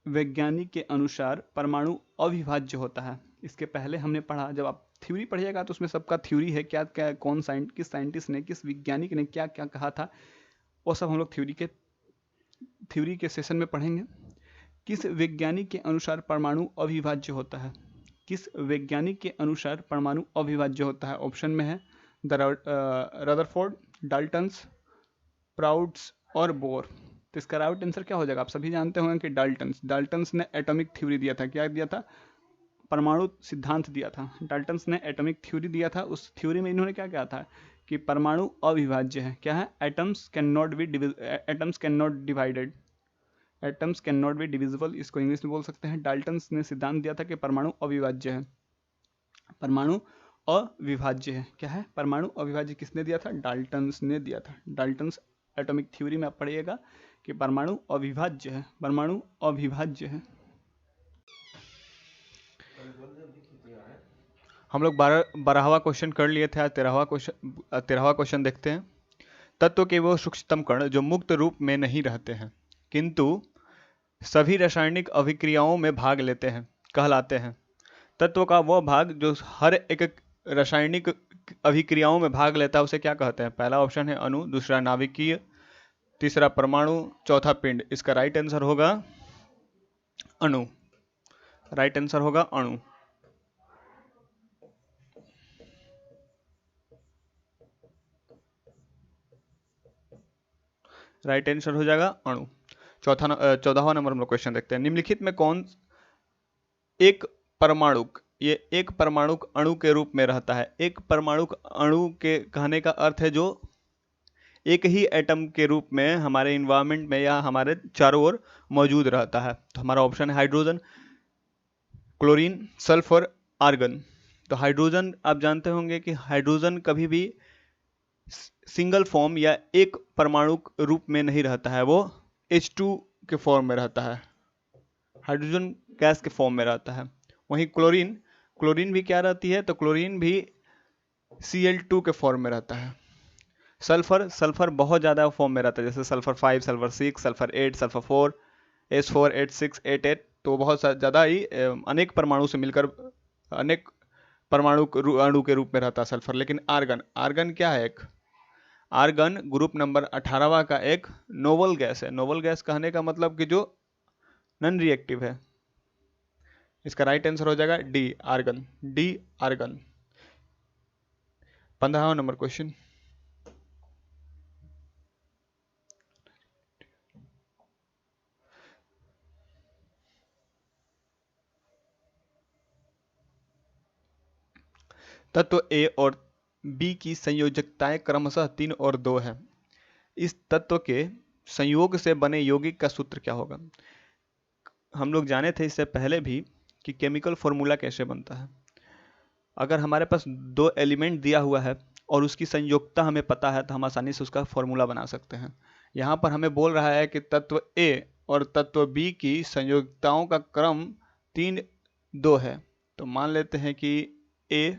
वैज्ञानिक के अनुसार परमाणु अविभाज्य होता है? इसके पहले हमने पढ़ा, जब आप थ्योरी पढ़िएगा तो उसमें सबका थ्योरी है, क्या क्या कौन किस साइंटिस्ट ने, किस वैज्ञानिक ने क्या क्या कहा था, वो सब हम लोग थ्योरी के सेशन में पढ़ेंगे। किस वैज्ञानिक के अनुसार परमाणु अविभाज्य होता है? किस वैज्ञानिक के अनुसार परमाणु अविभाज्य होता है? ऑप्शन में है रदरफोर्ड, डाल्टन्स, प्राउड्स और बोर। तो इसका राइट आंसर क्या हो जाएगा? आप सभी जानते होंगे कि डाल्टन्स ने एटॉमिक थ्योरी दिया था। क्या दिया था? परमाणु सिद्धांत दिया था। डाल्टन्स ने एटॉमिक थ्योरी दिया था। उस थ्योरी में इन्होंने क्या कहा था कि परमाणु अविभाज्य है। क्या है? Atoms can not divided, atoms can not be divisible, इसको इंग्लिश में बोल सकते हैं। डाल्टन्स ने सिद्धांत दिया था कि परमाणु अविभाज्य है, परमाणु अविभाज्य है। क्या है? परमाणु अविभाज्य किसने दिया था? डाल्टन्स ने दिया था। डाल्टन्स एटॉमिक थ्योरी में आप पढ़िएगा कि परमाणु अविभाज्य है, परमाणु अविभाज्य है। हम लोग 12वां क्वेश्चन कर लिए थे, आज 13वां क्वेश्चन देखते हैं। तत्व के वो सूक्ष्मतम कण जो मुक्त रूप में नहीं रहते हैं किंतु सभी रासायनिक अभिक्रियाओं में भाग लेते हैं कहलाते हैं। तत्व का वह भाग जो हर एक रासायनिक अभिक्रियाओं में भाग लेता है उसे क्या कहते हैं? पहला ऑप्शन है अणु, दूसरा नाभिकीय, तीसरा परमाणु, चौथा पिंड। इसका राइट आंसर होगा अणु। राइट आंसर होगा अणु। राइट आंसर हो जाएगा अणु। 14वां नंबर में क्वेश्चन देखते हैं। निम्नलिखित में कौन एक परमाणुक, ये एक परमाणुक अणु के रूप में रहता है? एक परमाणुक अणु के कहने का अर्थ है जो एक ही एटम के रूप में हमारे इन्वायरमेंट में या हमारे चारों ओर मौजूद रहता है। तो हमारा ऑप्शन है हाइड्रोजन, क्लोरीन, सल्फर, आर्गन। तो हाइड्रोजन आप जानते होंगे कि हाइड्रोजन कभी भी सिंगल फॉर्म या एक परमाणु रूप में नहीं रहता है, वो H2 के फॉर्म में रहता है, हाइड्रोजन गैस के फॉर्म में रहता है। वहीं क्लोरीन भी क्या रहती है? तो क्लोरीन भी Cl2 के फॉर्म में रहता है। सल्फर बहुत ज़्यादा फॉर्म में रहता है, जैसे sulphur 5, sulphur 6, sulphur 8, sulphur 4, S4, H6, 8, तो बहुत ज़्यादा ही अनेक परमाणु से मिलकर अनेक परमाणु अणु के रूप में रहता है सल्फर। लेकिन आर्गन क्या है? आर्गन ग्रुप नंबर 18वां का एक नोबल गैस है। नोबल गैस कहने का मतलब कि जो नॉन रिएक्टिव है। इसका राइट आंसर हो जाएगा डी आर्गन। 15वां नंबर क्वेश्चन। तत्व ए और बी की संयोजकताएं क्रमशः 3 और 2 है। इस तत्व के संयोग से बने यौगिक का सूत्र क्या होगा? हम लोग जाने थे इससे पहले भी कि केमिकल फॉर्मूला कैसे बनता है। अगर हमारे पास 2 एलिमेंट दिया हुआ है और उसकी संयोजकता हमें पता है तो हम आसानी से उसका फॉर्मूला बना सकते हैं। यहाँ पर हमें बोल रहा है कि तत्व ए और तत्व बी की संयोजकताओं का क्रम 3, 2 है। तो मान लेते हैं कि ए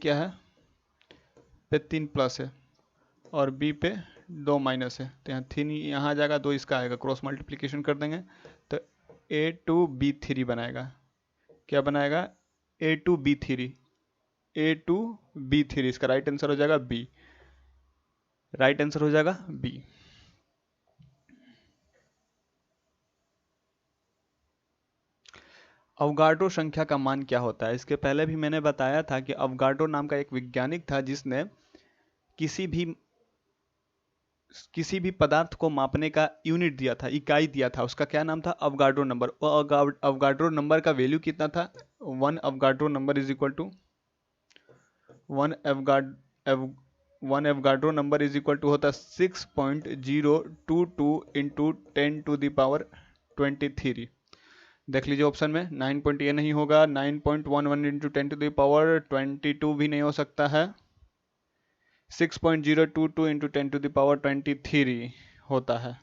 क्या है? पे 3 प्लस है और बी पे 2 माइनस है, तो यहाँ 3 यहाँ आ जाएगा, 2 इसका आएगा, क्रॉस मल्टीप्लिकेशन कर देंगे तो A2B3 बनाएगा। क्या बनाएगा? A2B3, इसका राइट आंसर हो जाएगा बी। राइट आंसर हो जाएगा बी। अवगाड्रो संख्या का मान क्या होता है? इसके पहले भी मैंने बताया था कि अवगाड्रो नाम का एक वैज्ञानिक था जिसने किसी भी पदार्थ को मापने का यूनिट दिया था, इकाई दिया था, उसका क्या नाम था? Avogadro number. अवगाड्रो नंबर का वैल्यू कितना था? 1 Avogadro number is equal to 1 Avogadro number is equal to होता 6.022 इंटू 10 टू द पावर 23। देख लीजिए ऑप्शन में 9 ये नहीं होगा, 9.11 इंटू 10⁻22 भी नहीं हो सकता है, 6.022 इंटू 10⁻23 होता है।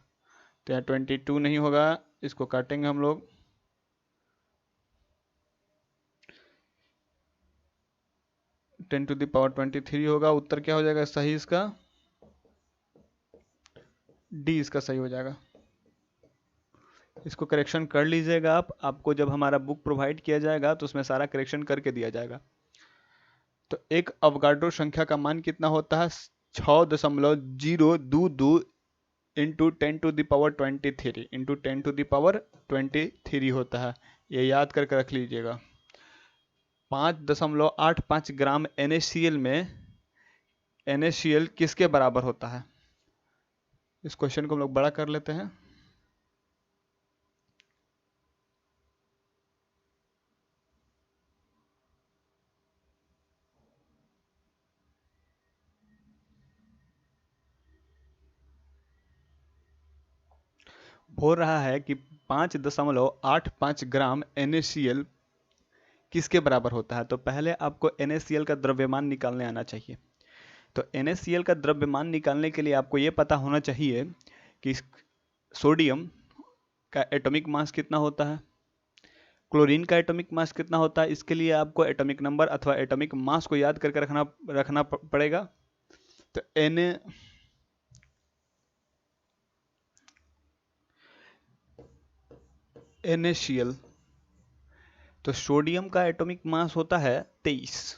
तो यहाँ 22 नहीं होगा, इसको काटेंगे हम लोग। 10⁻23 होगा, उत्तर क्या हो जाएगा सही इसका? डी इसका सही हो जाएगा। इसको करेक्शन कर लीजिएगा आप, आपको जब हमारा बुक प्रोवाइड किया जाएगा तो उसमें सारा करेक्शन करके दिया जाएगा। तो एक अवगाड्रो संख्या का मान कितना होता है? 6.022 इंटू 10⁻23 इंटू 10⁻23 होता है। ये याद करके रख लीजिएगा। 5.85 ग्राम NaCl में NaCl किसके बराबर होता है? इस क्वेश्चन को हम लोग बड़ा कर लेते हैं। हो रहा है कि 5.85 ग्राम NaCl किसके बराबर होता है। तो पहले आपको NaCl का द्रव्यमान निकालने आना चाहिए। तो NaCl का द्रव्यमान निकालने के लिए आपको ये पता होना चाहिए कि सोडियम का एटॉमिक मास कितना होता है, क्लोरीन का एटॉमिक मास कितना होता है। इसके लिए आपको एटॉमिक नंबर अथवा एटॉमिक मास को याद करके रखना पड़ेगा। तो NaCl, तो सोडियम का एटॉमिक मास होता है 23,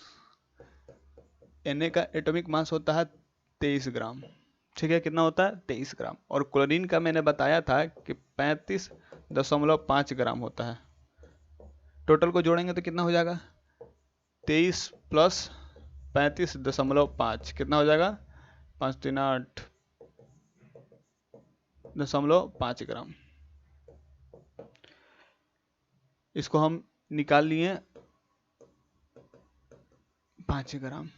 Na का एटॉमिक मास होता है 23 ग्राम। ठीक है, कितना होता है? 23 ग्राम। और क्लोरीन का मैंने बताया था कि 35.5 ग्राम होता है। टोटल को जोड़ेंगे तो कितना हो जाएगा? 23 प्लस 35.5 कितना हो जाएगा? 538.5 ग्राम। इसको हम निकाल लिए 5 ग्राम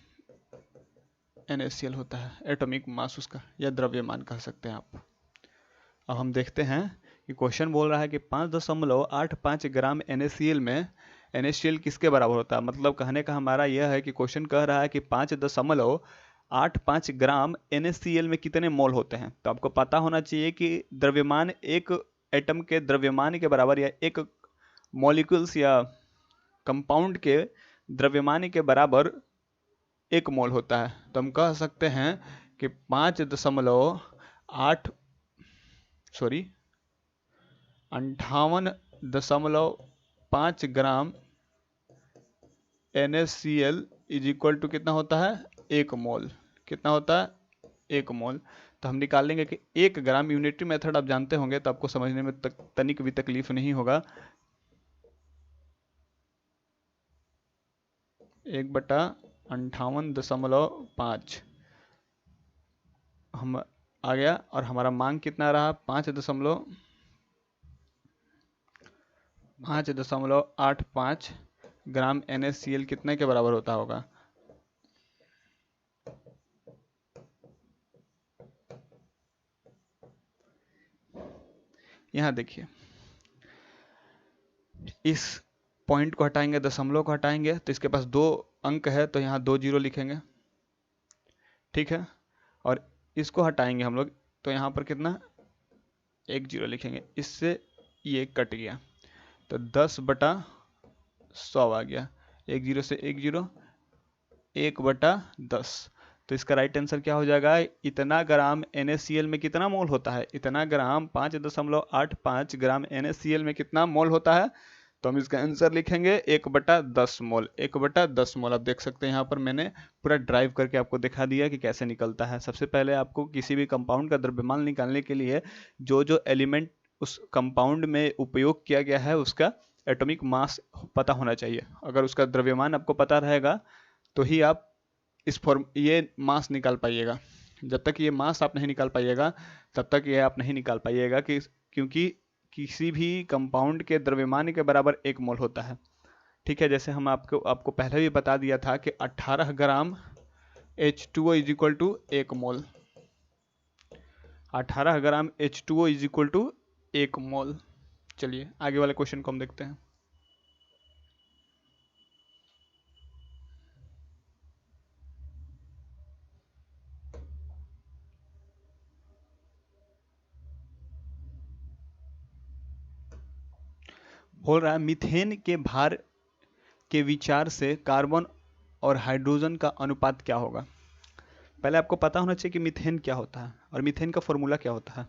NaCl होता है एटॉमिक मास उसका, या द्रव्यमान कह सकते हैं आप। अब हम देखते हैं कि क्वेश्चन बोल रहा है कि 5.85 ग्राम NaCl में NaCl किसके बराबर होता है। मतलब कहने का हमारा यह है कि क्वेश्चन कह रहा है कि 5.85 ग्राम NaCl में कितने मोल होते हैं। तो आपको पता होना चाहिए कि द्रव्यमान एक एटम के द्रव्यमान के बराबर, या एक मॉलिक्यूल्स या कंपाउंड के द्रव्यमान के बराबर 1 मोल होता है। तो हम कह सकते हैं कि 58.5 ग्राम NaCl इज इक्वल टू कितना होता है? 1 मोल। कितना होता है? 1 मोल। तो हम निकालेंगे कि 1 ग्राम, यूनिटरी मेथड आप जानते होंगे तो आपको समझने में तनिक भी तकलीफ नहीं होगा। 1/58.5 हम आ गया, और हमारा मांग कितना रहा? 5.85 ग्राम NaCl कितने के बराबर होता होगा? यहाँ देखिए, इस पॉइंट को हटाएंगे, दशमलव को हटाएंगे, तो इसके पास 2 अंक है, तो यहाँ 2 जीरो लिखेंगे। ठीक है, और इसको हटाएंगे हम लोग, तो यहाँ पर कितना? 1 जीरो लिखेंगे। इससे ये कट गया, तो 10/100 आ गया। 1 जीरो से 1 जीरो, 1/10। तो इसका राइट आंसर क्या हो जाएगा? इतना ग्राम NaCl में कितना मोल होता है? इतना ग्राम 5.85 ग्राम NaCl में कितना मोल होता है? तो हम इसका आंसर लिखेंगे 1/10 मोल। 1/10 मोल। आप देख सकते हैं यहाँ पर मैंने पूरा ड्राइव करके आपको दिखा दिया कि कैसे निकलता है। सबसे पहले आपको किसी भी कंपाउंड का द्रव्यमान निकालने के लिए जो जो एलिमेंट उस कंपाउंड में उपयोग किया गया है उसका एटॉमिक मास पता होना चाहिए। अगर उसका द्रव्यमान आपको पता रहेगा तो ही आप ये मास निकाल पाइएगा। जब तक ये मास आप नहीं निकाल पाइएगा तब तक ये आप नहीं निकाल पाइएगा, क्योंकि किसी भी कंपाउंड के द्रव्यमान के बराबर 1 मोल होता है। ठीक है, जैसे हम आपको पहले भी बता दिया था कि 18 gram H2O is equal to 1 mole. 18 gram H2O is equal to 1 mole. चलिए आगे वाले क्वेश्चन को हम देखते हैं। बोल रहा है मीथेन के भार के विचार से कार्बन और हाइड्रोजन का अनुपात क्या होगा। पहले आपको पता होना चाहिए कि मीथेन क्या होता है और मीथेन का फॉर्मूला क्या होता है।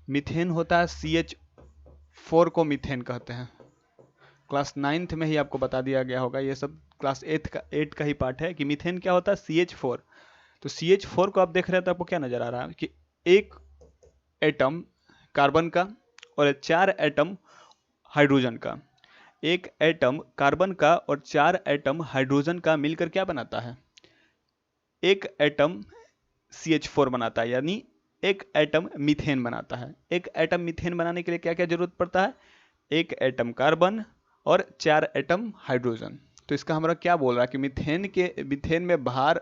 मीथेन होता है CH4 को मीथेन कहते हैं। क्लास 9th में ही आपको बता दिया गया होगा, ये सब क्लास 8 का ही पार्ट है कि मीथेन क्या होता है, CH4। तो CH4 को आप देख रहे हैं तो आपको क्या नजर आ रहा है कि एक एटम कार्बन का और 4 एटम हाइड्रोजन का। एक एटम कार्बन का और 4 एटम हाइड्रोजन का मिलकर क्या बनाता है, एक एटम CH4 बनाता है, यानी एक एटम मीथेन बनाता है। एक एटम मीथेन बनाने के लिए क्या क्या जरूरत पड़ता है, एक एटम कार्बन और 4 एटम हाइड्रोजन। तो इसका हमारा क्या बोल रहा है कि मीथेन में भार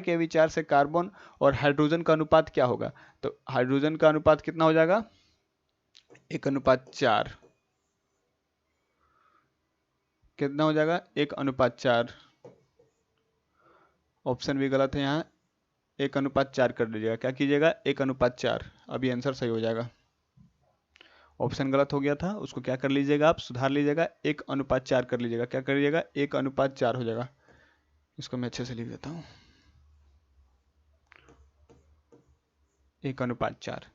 के विचार से कार्बन और हाइड्रोजन का अनुपात क्या होगा। तो हाइड्रोजन का अनुपात कितना हो जाएगा, 1:4। कितना हो जाएगा, 1:4। ऑप्शन भी गलत है यहाँ, 1:4 कर लीजिएगा। क्या कीजिएगा, 1:4। अभी आंसर सही हो जाएगा। ऑप्शन गलत हो गया था, उसको क्या कर लीजिएगा, आप सुधार लीजिएगा, 1:4 कर लीजिएगा। क्या कर लीजिएगा, 1:4 हो जाएगा। इसको मैं अच्छे से लिख देता हूँ, 1:4।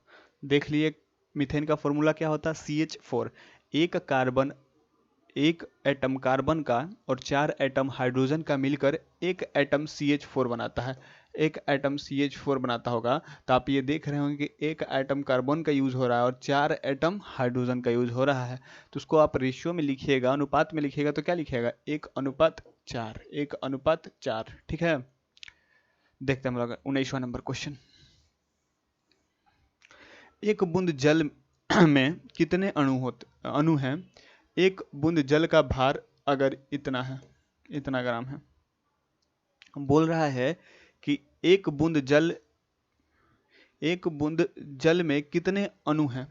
देख लिए मीथेन का फॉर्मूला क्या होता है, CH4। एक एटम कार्बन का और 4 एटम हाइड्रोजन का मिलकर एक एटम CH4 बनाता है। एक एटम CH4 बनाता होगा तो आप ये देख रहे होंगे कि एक एटम कार्बन का यूज हो रहा है और 4 एटम हाइड्रोजन का यूज हो रहा है। तो उसको आप रेशियो में लिखिएगा, अनुपात में लिखिएगा तो क्या लिखिएगा, 1:4। 1:4, ठीक है। देखते हैं हम लोग 19वां नंबर क्वेश्चन। एक बूंद जल में कितने अणु हैं। एक बूंद जल का भार अगर इतना ग्राम है। बोल रहा है कि एक बूंद जल में कितने अणु हैं।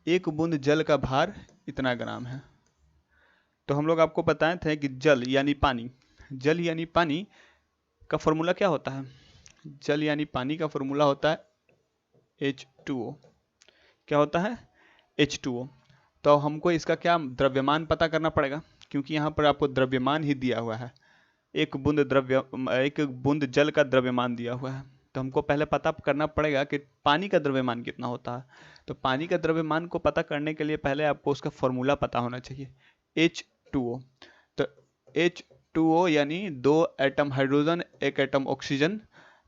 एक बूंद जल का भार इतना ग्राम है। तो हम लोग आपको बताए थे कि जल यानी पानी का फॉर्मूला क्या होता है। जल यानी पानी का फॉर्मूला होता है H2O। क्या होता है, H2O। तो हमको इसका क्या द्रव्यमान पता करना पड़ेगा, क्योंकि यहाँ पर आपको द्रव्यमान ही दिया हुआ है। एक बूंद जल का द्रव्यमान दिया हुआ है, तो हमको पहले पता करना पड़ेगा कि पानी का द्रव्यमान कितना होता है। तो पानी का द्रव्यमान को पता करने के लिए पहले आपको उसका फॉर्मूला पता होना चाहिए, H2O। तो H2O यानी 2 एटम हाइड्रोजन 1 एटम ऑक्सीजन।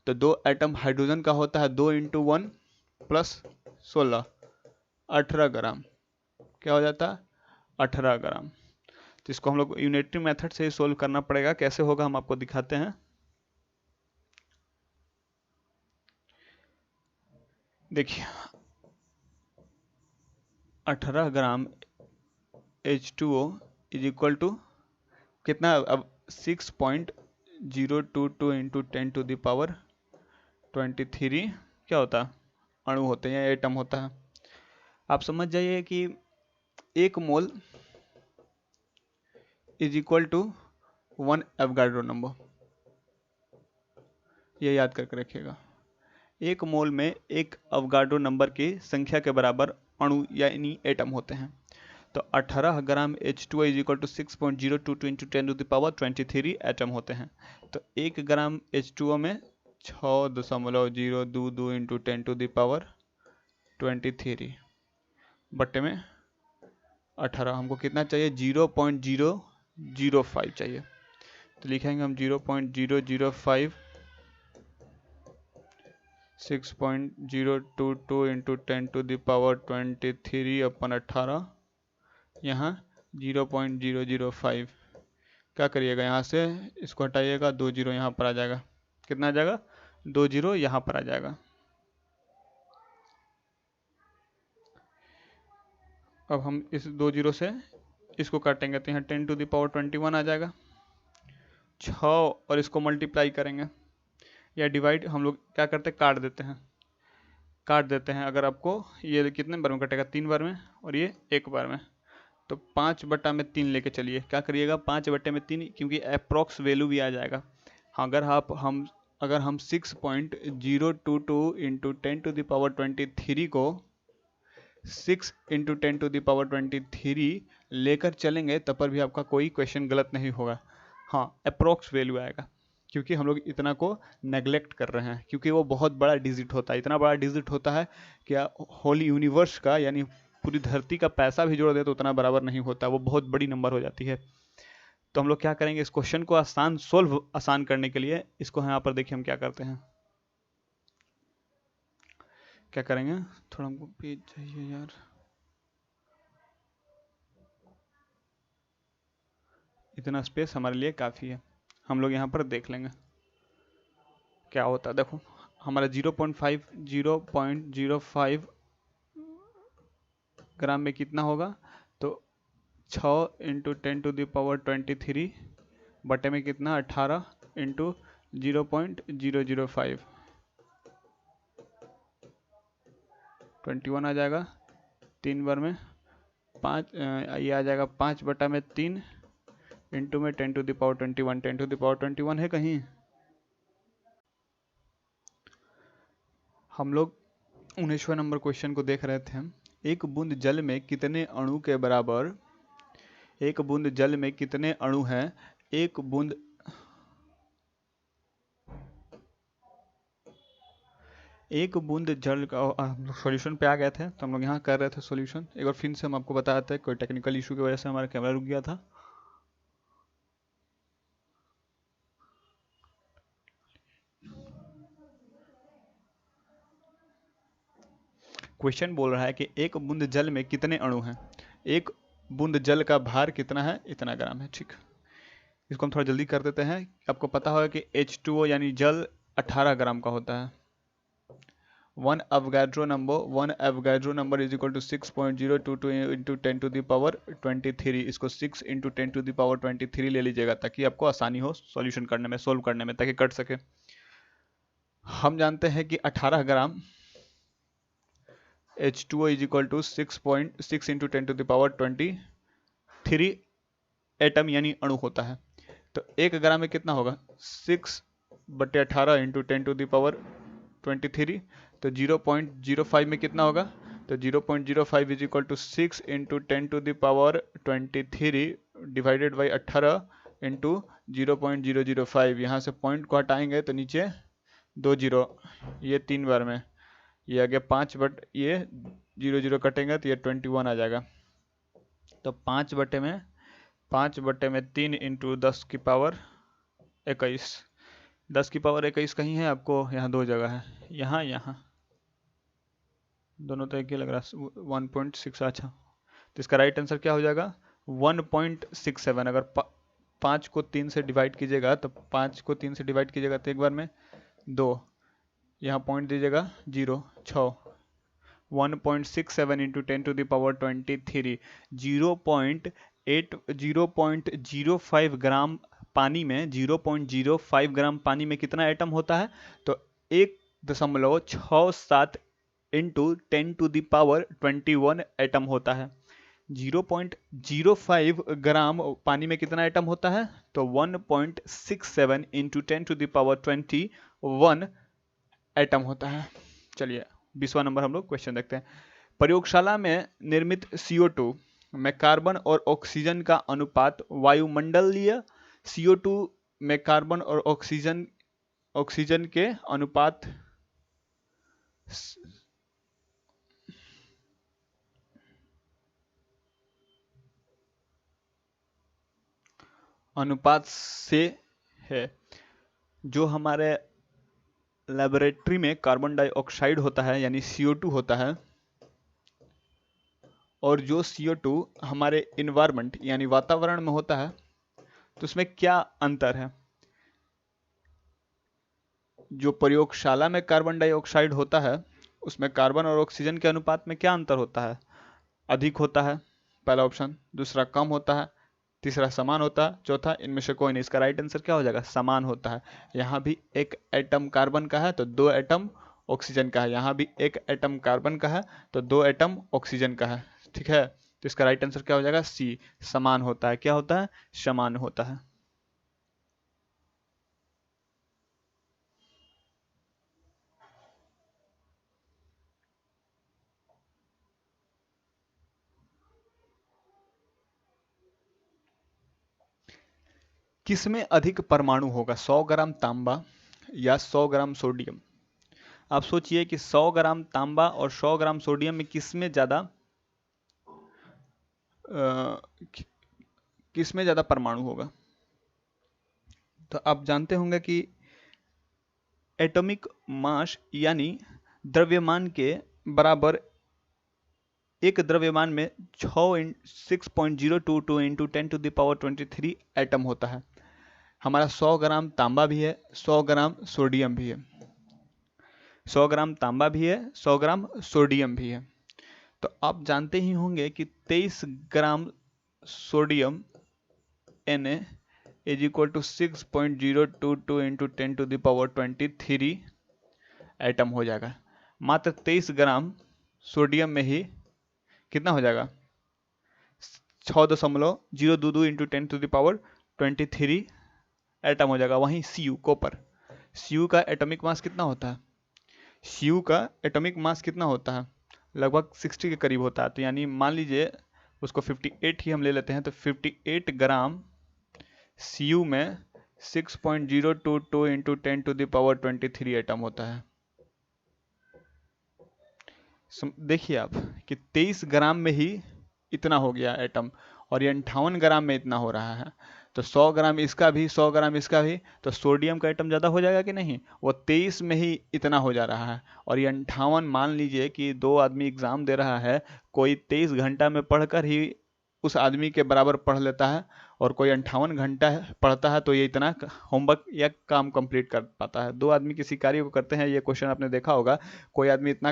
तो 2 एटम हाइड्रोजन का होता है 2 × 1 + 16, 18 ग्राम। क्या हो जाता है, 18 ग्राम। तो इसको हम लोग यूनिटरी मेथड से ही सोल्व करना पड़ेगा। कैसे होगा हम आपको दिखाते हैं। देखिए 18 gram H2O is equal to कितना, अब 6.022 × 10⁻23 क्या होता है, अणु होते हैं या एटम होता है। आप समझ जाइए कि 1 mole is equal to 1 Avogadro number. ये याद करके रखिएगा, 1 मोल में 1 एवोगाड्रो नंबर की संख्या के बराबर अणु यानी एटम होते हैं। तो 18 gram H2O is equal to 6.022 × 10⁻23 atom होते हैं। तो 1 ग्राम H2O में 6.022 × 10⁻23 बट्टे में 18। हमको कितना चाहिए, 0.005 चाहिए। तो लिखेंगे हम 0.005 6.022 × 10⁻23/18 यहाँ 0.005। क्या करिएगा, यहाँ से इसको हटाइएगा, 2 जीरो यहाँ पर आ जाएगा। कितना आ जाएगा, 2 जीरो यहाँ पर आ जाएगा। अब हम इस 2 जीरो से इसको काटेंगे तो यहाँ 10⁻21 आ जाएगा। 6 और इसको मल्टीप्लाई करेंगे या डिवाइड, हम लोग क्या करते हैं, काट देते हैं। काट देते हैं। अगर आपको ये कितने बार में कटेगा, 3 बार में, और ये 1 बार में, तो 5/3 लेके चलिए। क्या करिएगा, 5/3, क्योंकि अप्रोक्स वैल्यू भी आ जाएगा। हाँ, अगर हम 6.022 इंटू 10⁻23 को 6 × 10⁻23 लेकर चलेंगे, तब पर भी आपका कोई क्वेश्चन गलत नहीं होगा। हाँ, अप्रोक्स वैल्यू आएगा, क्योंकि हम लोग इतना को नेग्लेक्ट कर रहे हैं, क्योंकि वो बहुत बड़ा डिजिट होता है। इतना बड़ा डिजिट होता है कि होल यूनिवर्स का, यानी पूरी धरती का पैसा भी जोड़ दे तो उतना बराबर नहीं होता, वो बहुत बड़ी नंबर हो जाती है। तो हम लोग क्या करेंगे, इस क्वेश्चन को आसान करने के लिए इसको यहाँ पर देखिए हम क्या करते हैं, क्या करेंगे। थोड़ा हमको पेज चाहिए यार, इतना स्पेस हमारे लिए काफ़ी है। हम लोग यहाँ पर देख लेंगे क्या होता है। देखो, हमारा 0.05 ग्राम में कितना होगा, तो 6 × 10⁻23 बटे में कितना, 18 × 0.005, 21 आ जाएगा। 3 बार में 5, ये आ जाएगा 5/3 इंटू में 10⁻21। 10⁻21 है कहीं। हम लोग 19वें नंबर क्वेश्चन को देख रहे थे। एक बूंद जल में कितने अणु के बराबर, एक बूंद जल में कितने अणु हैं, एक बूंद जल का। सॉल्यूशन पे आ गए थे, तो हम लोग यहाँ कर रहे थे सॉल्यूशन। एक बार फिर से हम आपको बताए थे, कोई टेक्निकल इशू की वजह से हमारा कैमरा रुक गया था। क्वेश्चन बोल रहा है कि एक बूंद जल में कितने अणु हैं, एक बूंद जल का भार कितना है, इतना ग्राम है। ठीक, इसको हम थोड़ा जल्दी कर देते हैं। आपको पता होगा कि H2O यानी जल 18 ग्राम का होता है। 1 Avogadro number is equal to 6.022 into 10⁻23। इसको 6 × 10⁻23 ले लीजिएगा, ताकि आपको आसानी हो सॉल्यूशन करने में, सोल्व करने में, ताकि कट सके। हम जानते हैं कि 18 gram H2O is equal to 6 × 10⁻23 atom यानी अणु होता है। तो 1 ग्राम में कितना होगा, 6/18 इंटू 10⁻23। तो 0.05 में कितना होगा, तो 0.05 is equal to 6 × 10⁻23 divided by 18 into 0.005। यहाँ से पॉइंट को हटाएंगे तो नीचे 2 जीरो, ये 3 बार में, ये आ गया 5 बट ये 0 कटेंगे तो ये 21 आ जाएगा। तो 5/3 इंटू 10⁻21। 10⁻21 कहीं है आपको, यहाँ 2 जगह है, यहाँ दोनों तो एक ही लग रहा है। 1.6, अच्छा, तो इसका राइट आंसर क्या हो जाएगा, 1.67। अगर 5 को 3 से डिवाइड कीजिएगा, तो 5 को 3 से डिवाइड कीजिएगा तो एक बार में 2, यहाँ पॉइंट दीजिएगा 0, 6, 1.67 इंटू 10⁻23। 0.05 ग्राम पानी में, 0.05 ग्राम पानी में कितना एटम होता है, तो 1.67 इंटू 10⁻21 एटम होता है। 0.05 ग्राम पानी में कितना एटम होता है, तो 1.67 इंटू 10⁻21 एटम होता है। चलिए 20वां नंबर हम लोग क्वेश्चन देखते हैं। प्रयोगशाला में निर्मित CO2 में कार्बन और ऑक्सीजन का अनुपात वायुमंडलीय CO2 में कार्बन और ऑक्सीजन के अनुपात से है। जो हमारे लेबोरेटरी में कार्बन डाइऑक्साइड होता है यानी CO2 होता है, और जो CO2 हमारे इन्वायरमेंट यानी वातावरण में होता है, तो उसमें क्या अंतर है। जो प्रयोगशाला में कार्बन डाइऑक्साइड होता है, उसमें कार्बन और ऑक्सीजन के अनुपात में क्या अंतर होता है, अधिक होता है, पहला ऑप्शन। दूसरा कम होता है, तीसरा समान होता है, चौथा इनमें से कोई नहीं। इसका राइट आंसर क्या हो जाएगा, समान होता है। यहाँ भी एक एटम कार्बन का है तो 2 एटम ऑक्सीजन का है। यहाँ भी एक एटम कार्बन का है तो 2 एटम ऑक्सीजन का है। ठीक है, तो इसका राइट आंसर क्या हो जाएगा? सी, समान होता है। क्या होता है? समान होता है। किसमें अधिक परमाणु होगा, 100 ग्राम तांबा या 100 ग्राम सोडियम? आप सोचिए कि 100 ग्राम तांबा और 100 ग्राम सोडियम में किसमें ज्यादा किसमें ज्यादा परमाणु होगा? तो आप जानते होंगे कि एटॉमिक मास यानी द्रव्यमान के बराबर एक द्रव्यमान में 6.022 इंटू 10⁻23 एटम होता है। हमारा 100 ग्राम तांबा भी है, 100 ग्राम सोडियम भी है। 100 ग्राम तांबा भी है, 100 ग्राम सोडियम भी है। तो आप जानते ही होंगे कि 23 gram sodium Na is equal to 6.022 into 10⁻23 atom हो जाएगा। मात्र 23 ग्राम सोडियम में ही कितना हो जाएगा? 6.022 इंटू 10⁻23 एटम हो जाएगा। वहीं Cu कॉपर, Cu का एटॉमिक मास कितना होता है? Cu का एटॉमिक मास कितना होता है? लगभग 60 के करीब होता है। तो यानी मान लीजिए उसको 58 ही हम ले लेते हैं, तो 58 ग्राम Cu में 6.022 इंटू 10⁻23 एटम होता है। देखिए आप कि 23 ग्राम में ही इतना हो गया एटम, और ये 58 ग्राम में इतना हो रहा है। तो 100 ग्राम इसका भी, 100 ग्राम इसका भी, तो सोडियम का एटम ज़्यादा हो जाएगा कि नहीं? वो 23 में ही इतना हो जा रहा है, और ये 58, मान लीजिए कि 2 आदमी एग्जाम दे रहा है, कोई 23 घंटा में पढ़कर ही उस आदमी के बराबर पढ़ लेता है, और कोई 58 घंटा पढ़ता है तो ये इतना होमवर्क या काम कंप्लीट कर पाता है। 2 आदमी किसी कार्य को करते हैं, ये क्वेश्चन आपने देखा होगा, कोई आदमी इतना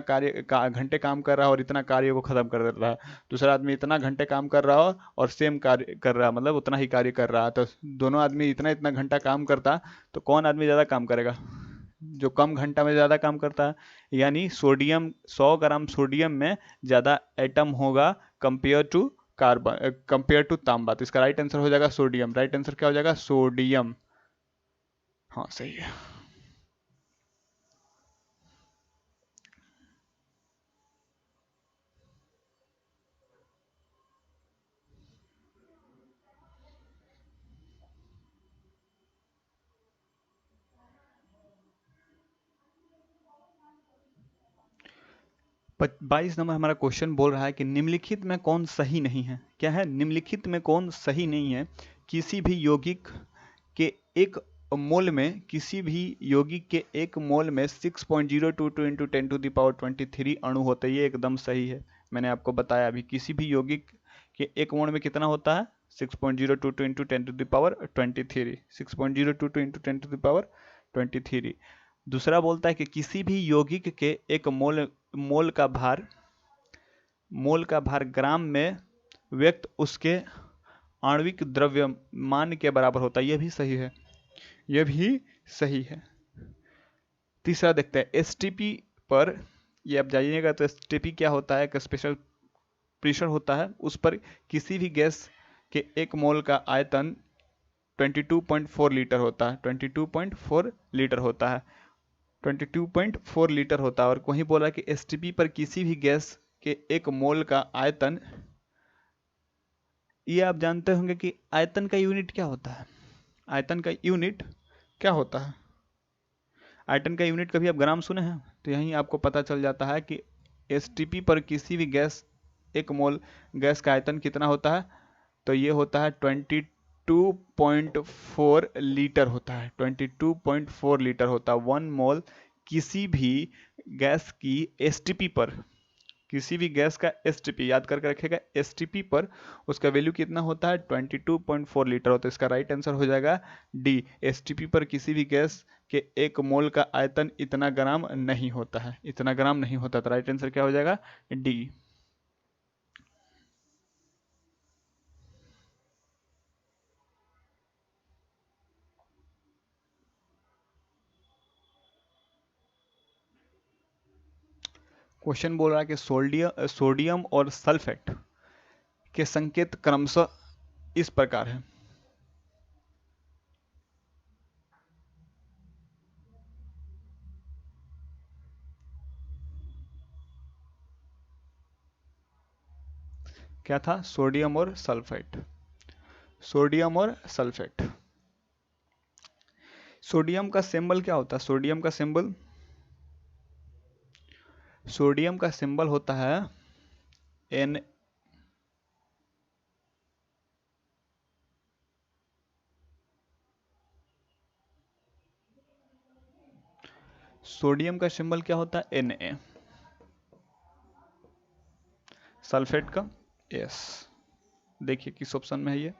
घंटे काम कर रहा है और इतना कार्य को खत्म कर देता है। दूसरा आदमी इतना घंटे काम कर रहा हो और सेम कार्य कर रहा है, मतलब उतना ही कार्य कर रहा है। तो दोनों आदमी इतना इतना घंटा काम करता, तो कौन आदमी ज़्यादा काम करेगा? जो कम घंटा में ज़्यादा काम करता है। यानी सोडियम, 100 ग्राम सोडियम में ज़्यादा एटम होगा compare to carbon, compare to तांबा। तो इसका राइट आंसर हो जाएगा सोडियम। राइट आंसर क्या हो जाएगा? सोडियम। हाँ, सही है। बाईस नंबर हमारा क्वेश्चन बोल रहा है कि निम्नलिखित में कौन सही नहीं है? क्या है? निम्नलिखित में कौन सही नहीं है? किसी भी यौगिक के एक मोल में, किसी भी यौगिक के एक मोल में 6.022 इंटू 10⁻23 अणु होते हैं। ये एकदम सही है। मैंने आपको बताया अभी, किसी भी यौगिक के एक मोल में कितना होता है? 6.022 इंटू 10⁻23, 6.022 इंटू 10⁻23। दूसरा बोलता है कि किसी भी यौगिक के एक मोल का भार, ग्राम में व्यक्त उसके आणविक द्रव्यमान के बराबर होता है। यह भी सही है, यह भी सही है। तीसरा देखते हैं, एसटीपी पर, ये आप जानिएगा तो एसटीपी क्या होता है? एक स्पेशल प्रेशर होता है, उस पर किसी भी गैस के एक मोल का आयतन 22.4 लीटर होता है। 22.4 लीटर होता है, 22.4 लीटर होता है। और वहीं बोला कि एसटीपी पर किसी भी गैस के एक मोल का आयतन, ये आप जानते होंगे कि आयतन का यूनिट क्या होता है? आयतन का यूनिट क्या होता है? आयतन का यूनिट कभी आप ग्राम सुने हैं? तो यहीं आपको पता चल जाता है कि एसटीपी पर किसी भी गैस, एक मोल गैस का आयतन कितना होता है? तो ये होता है 22.4 लीटर होता है। 22.4 लीटर होता है 1 मोल किसी भी गैस की एसटीपी पर, किसी भी गैस का एसटीपी याद करके रखेगा, एसटीपी पर उसका वैल्यू कितना होता है? 22.4 लीटर होता है। इसका राइट आंसर हो जाएगा डी, एसटीपी पर किसी भी गैस के एक मोल का आयतन इतना ग्राम नहीं होता है, इतना ग्राम नहीं होता। तो राइट आंसर क्या हो जाएगा? डी। क्वेश्चन बोल रहा है कि सोडियम और सल्फेट के संकेत क्रमशः इस प्रकार है। क्या था? सोडियम और सल्फेट। सोडियम और सल्फेट। सोडियम का सिंबल क्या होता है? सोडियम का सिंबल होता है एन। सोडियम का सिंबल क्या होता है? Na। सल्फेट का एस। देखिए किस ऑप्शन में है ये।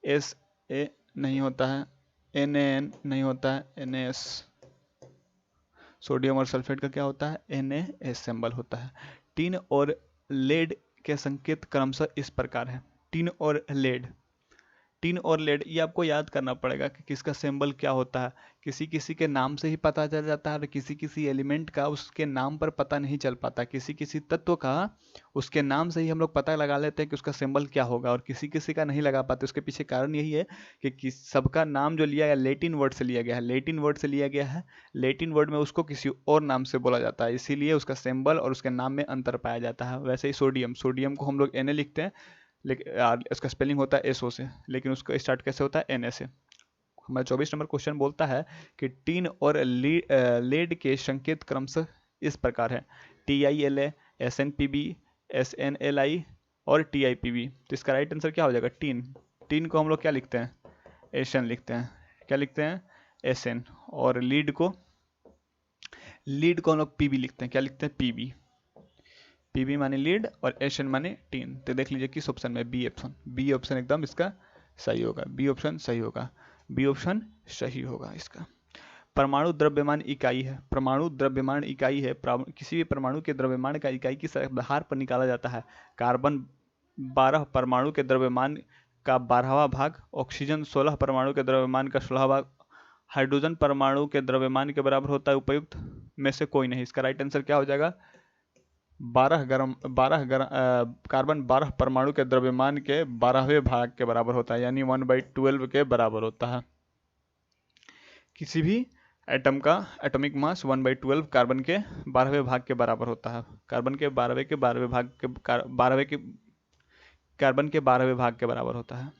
एस ए नहीं होता है, NaN नहीं होता है, NaS। सोडियम और सल्फेट का क्या होता है? NaS सिंबल होता है। टिन और लेड के संकेत क्रमशः इस प्रकार है। टिन और लेड। टिन और लेड ये आपको याद करना पड़ेगा कि किसका सिंबल क्या होता है। किसी किसी के नाम से ही पता चल जाता है और किसी किसी एलिमेंट का उसके नाम पर पता नहीं चल पाता। किसी किसी तत्व का उसके नाम से ही हम लोग पता लगा लेते हैं कि उसका सिंबल क्या होगा, और किसी किसी का नहीं लगा पाते। उसके पीछे कारण यही है कि सबका नाम जो लिया गया लेटिन वर्ड से लिया गया है। लेटिन वर्ड से लिया गया है, लेटिन वर्ड में उसको किसी और नाम से बोला जाता है, इसीलिए उसका सिंबल और उसके नाम में अंतर पाया जाता है। वैसे ही सोडियम को हम लोग Na लिखते हैं, लेकिन इसका स्पेलिंग होता है SO से, लेकिन उसका स्टार्ट कैसे होता है? Na से। हमारा 24 नंबर क्वेश्चन बोलता है कि टीन और लेड के संकेत क्रमशः इस प्रकार है। TiLa, SnPb, SnLi और TiPb। तो इसका राइट आंसर क्या हो जाएगा? टीन। टीन को हम लोग क्या लिखते हैं? एसन लिखते हैं। क्या लिखते हैं? एसएन। और लीड को हम लोग पीबी लिखते हैं। क्या लिखते हैं? पीबी। पीबी माने लीड और एशन माने टीन। तो देख लीजिए किस ऑप्शन में? B option. बी ऑप्शन एकदम इसका सही होगा। बी ऑप्शन सही होगा। बी ऑप्शन सही होगा इसका। परमाणु द्रव्यमान इकाई है। परमाणु द्रव्यमान इकाई है। किसी भी परमाणु के द्रव्यमान का इकाई किस आधार पर निकाला जाता है? कार्बन 12 परमाणु के द्रव्यमान का 12वां भाग, ऑक्सीजन 16 परमाणु के द्रव्यमान का 16वां भाग, हाइड्रोजन परमाणु के द्रव्यमान के बराबर होता है। उपयुक्त में से कोई नहीं। इसका राइट आंसर क्या हो जाएगा? 12 कार्बन 12 परमाणु के द्रव्यमान के 12वें भाग के बराबर होता है, यानी 1/12 के बराबर होता है। किसी भी एटम का एटॉमिक मास 1/12 कार्बन के 12वें भाग के बराबर होता है। कार्बन के 12वें भाग के 12वें के कार्बन के 12वें भाग के बराबर होता है।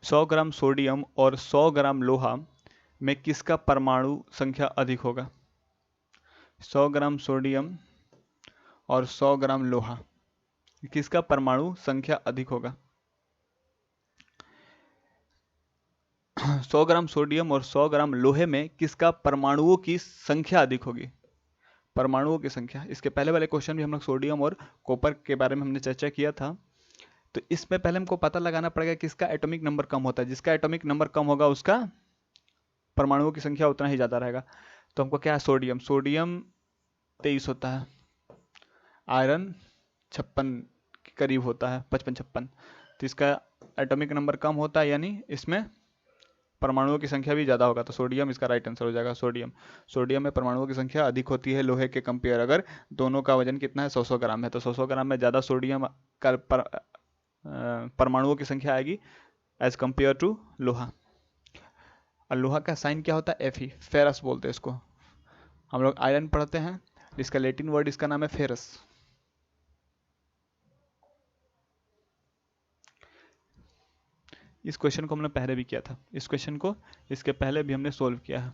सौ ग्राम सोडियम और 100 ग्राम लोहा में किसका परमाणु संख्या अधिक होगा? 100 ग्राम सोडियम और 100 ग्राम लोहा, किसका परमाणु संख्या अधिक होगा? 100 ग्राम सोडियम और 100 ग्राम लोहे में किसका परमाणुओं की संख्या अधिक होगी? परमाणुओं की संख्या। इसके पहले वाले क्वेश्चन भी हम लोग सोडियम और कॉपर के बारे में हमने चर्चा किया था। तो इसमें पहले हमको पता लगाना पड़ेगा किसका एटॉमिक नंबर कम होता है। जिसका एटॉमिक नंबर कम होगा उसका परमाणुओं की संख्या उतना ही ज्यादा रहेगा। तो हमको क्या है? सोडियम 23 होता है। आयरन 56 के करीब होता है, 55-56। तो इसका एटॉमिक नंबर कम होता है, यानी इसमें परमाणुओं की संख्या भी ज्यादा होगा। तो सोडियम इसका राइट आंसर हो जाएगा। सोडियम में परमाणुओं की संख्या अधिक होती है लोहे के कंपेयर। अगर दोनों का वजन कितना है? 100 ग्राम है, तो 100 ग्राम में ज्यादा सोडियम का परमाणुओं की संख्या आएगी एज कंपेयर टू लोहा। और लोहा का साइन क्या होता है? Fe। फेरस बोलते हैं इसको। हम लोग आयरन पढ़ते हैं, इसका लैटिन वर्ड इसका नाम है फेरस। इस क्वेश्चन को हमने पहले भी किया था। इस क्वेश्चन को इसके पहले भी हमने सोल्व किया है।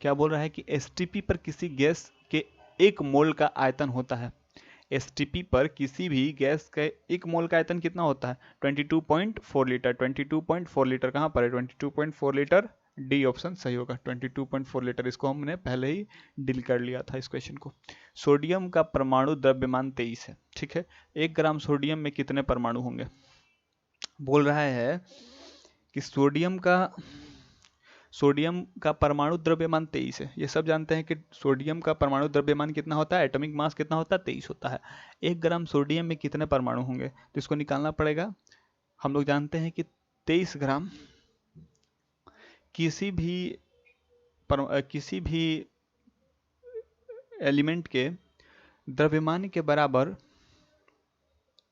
क्या बोल रहा है कि एसटीपी पर किसी गैस के 1 मोल का आयतन होता है। एसटीपी पर किसी भी गैस के 1 मोल का आयतन कितना होता है? 22.4 लीटर। 22.4 लीटर कहाँ पर है? 22.4 लीटर। डी ऑप्शन सही होगा। 22.4 लीटर। इसको हमने पहले ही डील कर लिया था इस क्वेश्चन को। सोडियम का परमाणु द्रव्यमान 23 है। ठीक है। 1 ग्राम सोडियम में कितने परमाणु होंगे? बोल रहा है कि सोडियम का परमाणु द्रव्यमान 23 है, ये सब जानते हैं कि सोडियम का परमाणु द्रव्यमान कितना होता है, एटॉमिक मास कितना होता है, 23 होता है। 1 ग्राम सोडियम में कितने परमाणु होंगे, तो इसको निकालना पड़ेगा। हम लोग जानते हैं कि 23 ग्राम किसी भी एलिमेंट के द्रव्यमान के बराबर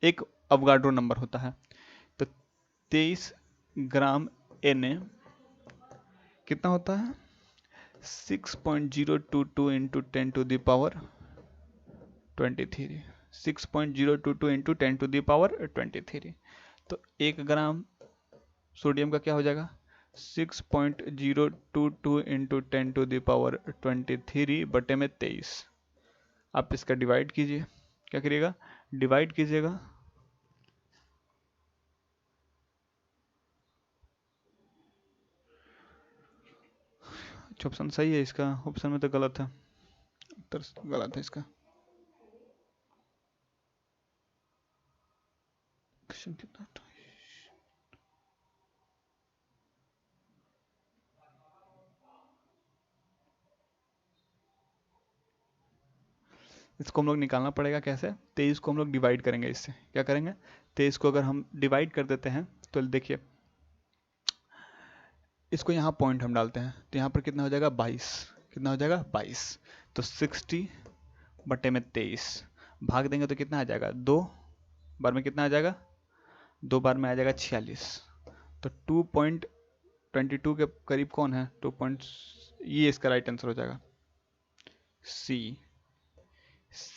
एक अवगाड्रो नंबर होता है। तो 23 ग्राम Na कितना होता है, 6.022 इंटू 10⁻23, 6.022 इंटू 10⁻23। तो 1 ग्राम सोडियम का क्या हो जाएगा, 6.022 इंटू 10⁻23 बटे में 23। आप इसका डिवाइड कीजिए, क्या करिएगा, डिवाइड कीजिएगा, ऑप्शन सही है इसका, ऑप्शन में तो गलत है, उत्तर गलत है इसका। कितना, इसको हम लोग निकालना पड़ेगा कैसे, 23 को हम लोग डिवाइड करेंगे इससे, क्या करेंगे, 23 को अगर हम डिवाइड कर देते हैं तो देखिए इसको यहाँ पॉइंट हम डालते हैं तो यहाँ पर कितना हो जाएगा 22, कितना हो जाएगा 22। तो 60 बटे में 23 भाग देंगे तो कितना आ जाएगा, 2 बार में कितना आ जाएगा, 2 बार में आ जाएगा 46। तो 2.22 के करीब कौन है, 2 पॉइंट, ये इसका राइट आंसर हो जाएगा, सी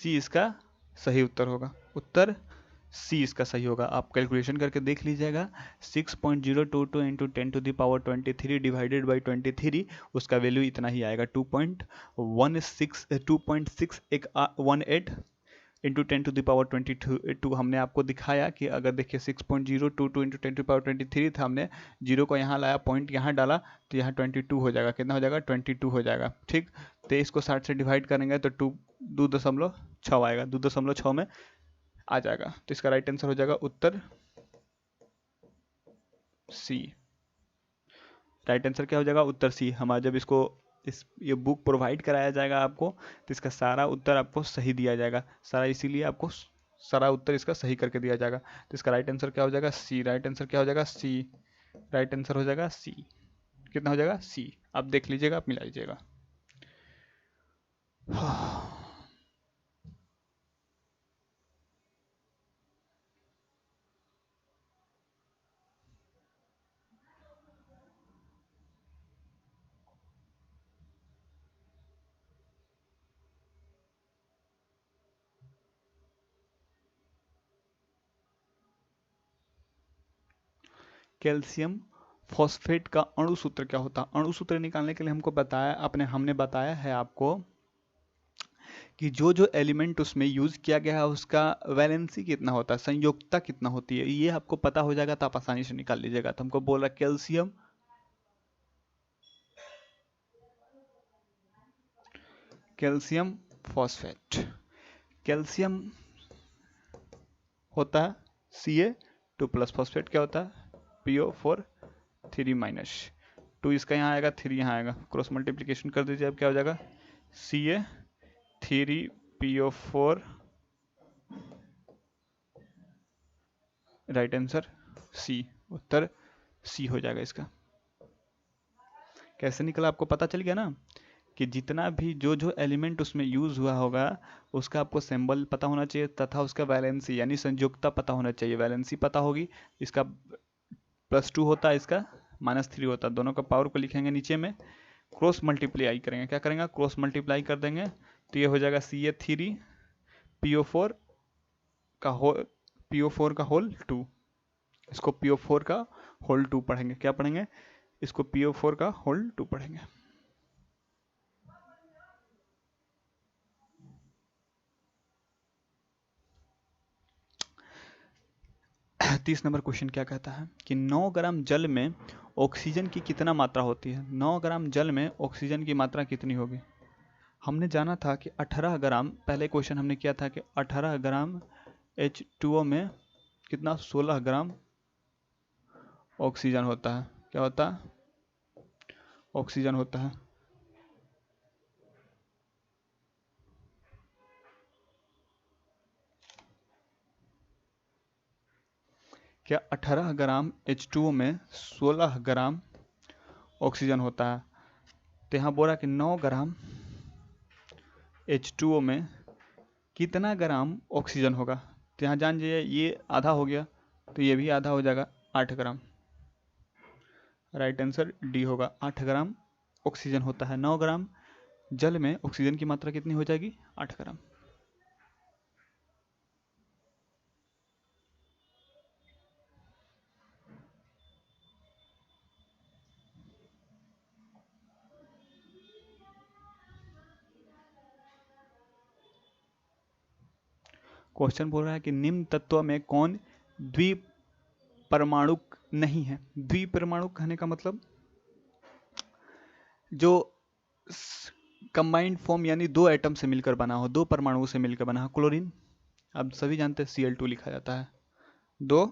इसका सही उत्तर होगा, उत्तर सी इसका सही होगा। आप कैलकुलेशन करके देख लीजिएगा, 6.022 इंटू 10⁻23 डिवाइडेड बाई 23, उसका वैल्यू इतना ही आएगा, 2.18 इंटू 10⁻22। हमने आपको दिखाया कि अगर देखिए 6.022 इंटू 10⁻23 था, हमने जीरो को यहाँ लाया, पॉइंट यहाँ डाला तो यहाँ 22 हो जाएगा, कितना हो जाएगा, 22 हो जाएगा, ठीक। 23 को 60 से डिवाइड करेंगे तो 2.6 आएगा, 2.6 में आ जाएगा। तो इसका राइट आंसर हो जाएगा उत्तर सी। राइट आंसर क्या हो जाएगा, उत्तर सी। हमारा जब इसको ये बुक प्रोवाइड कराया जाएगा आपको तो इसका सारा उत्तर आपको सही दिया जाएगा, सारा, इसीलिए आपको सारा उत्तर इसका सही करके दिया जाएगा। तो इसका राइट आंसर क्या हो जाएगा, सी। राइट आंसर क्या हो जाएगा, सी। राइट आंसर हो जाएगा सी। कितना हो जाएगा, सी। आप देख लीजिएगा, आप मिला लीजिएगा। कैल्शियम फॉस्फेट का अणु सूत्र क्या होता है, अणु सूत्र निकालने के लिए हमको बताया, हमने बताया है आपको कि जो जो एलिमेंट उसमें यूज किया गया है उसका वैलेंसी कितना होता है, संयोजकता कितना होती है, ये आपको पता हो जाएगा तो आप आसानी से निकाल लीजिएगा। तो हमको बोला कैल्शियम फॉस्फेट, कैल्शियम होता है Ca2+, फॉस्फेट क्या होता है PO4 3-, 2 इसका यहाँ आएगा, 3 यहाँ आएगा, क्रॉस मल्टीप्लीकेशन कर दीजिए, अब क्या हो जाएगा Ca3PO4, राइट आंसर सी, उत्तर सी हो जाएगा इसका। कैसे निकला आपको पता चल गया ना, कि जितना भी जो जो एलिमेंट उसमें यूज हुआ होगा उसका आपको सिंबल पता होना चाहिए तथा उसका वैलेंसी यानी संयोजकता पता होना चाहिए। वैलेंसी पता होगी, इसका +2 होता है, इसका -3 होता है, दोनों का पावर को लिखेंगे नीचे में, क्रॉस मल्टीप्लाई करेंगे, क्या करेंगे, क्रॉस मल्टीप्लाई कर देंगे तो ये हो जाएगा Ca3PO4 का होल 2। इसको PO4 का होल 2 पढ़ेंगे, क्या पढ़ेंगे, इसको PO4 का होल 2 पढ़ेंगे। 30 नंबर क्वेश्चन क्या कहता है कि 9 ग्राम जल में ऑक्सीजन की कितना मात्रा होती है, 9 ग्राम जल में ऑक्सीजन की मात्रा कितनी होगी। हमने जाना था कि 18 ग्राम, पहले क्वेश्चन हमने किया था कि 18 ग्राम H2O में कितना 16 ग्राम ऑक्सीजन होता है, क्या होता है ऑक्सीजन होता है। क्या 18 ग्राम H2O में 16 ग्राम ऑक्सीजन होता है? तो यहाँ बोला कि 9 ग्राम H2O में कितना ग्राम ऑक्सीजन होगा। तो यहाँ जान जाइए ये आधा हो गया तो ये भी आधा हो जाएगा, 8 ग्राम। राइट आंसर डी होगा, 8 ग्राम ऑक्सीजन होता है। 9 ग्राम जल में ऑक्सीजन की मात्रा कितनी हो जाएगी? 8 ग्राम। क्वेश्चन बोल रहा है कि निम्न तत्व में कौन द्विपरमाणुक नहीं है? द्विपरमाणुक कहने का मतलब जो कंबाइंड फॉर्म यानी दो एटम से मिलकर बना हो, दो परमाणुओं से मिलकर बना हो। क्लोरीन अब सभी जानते हैं Cl2 लिखा जाता है, दो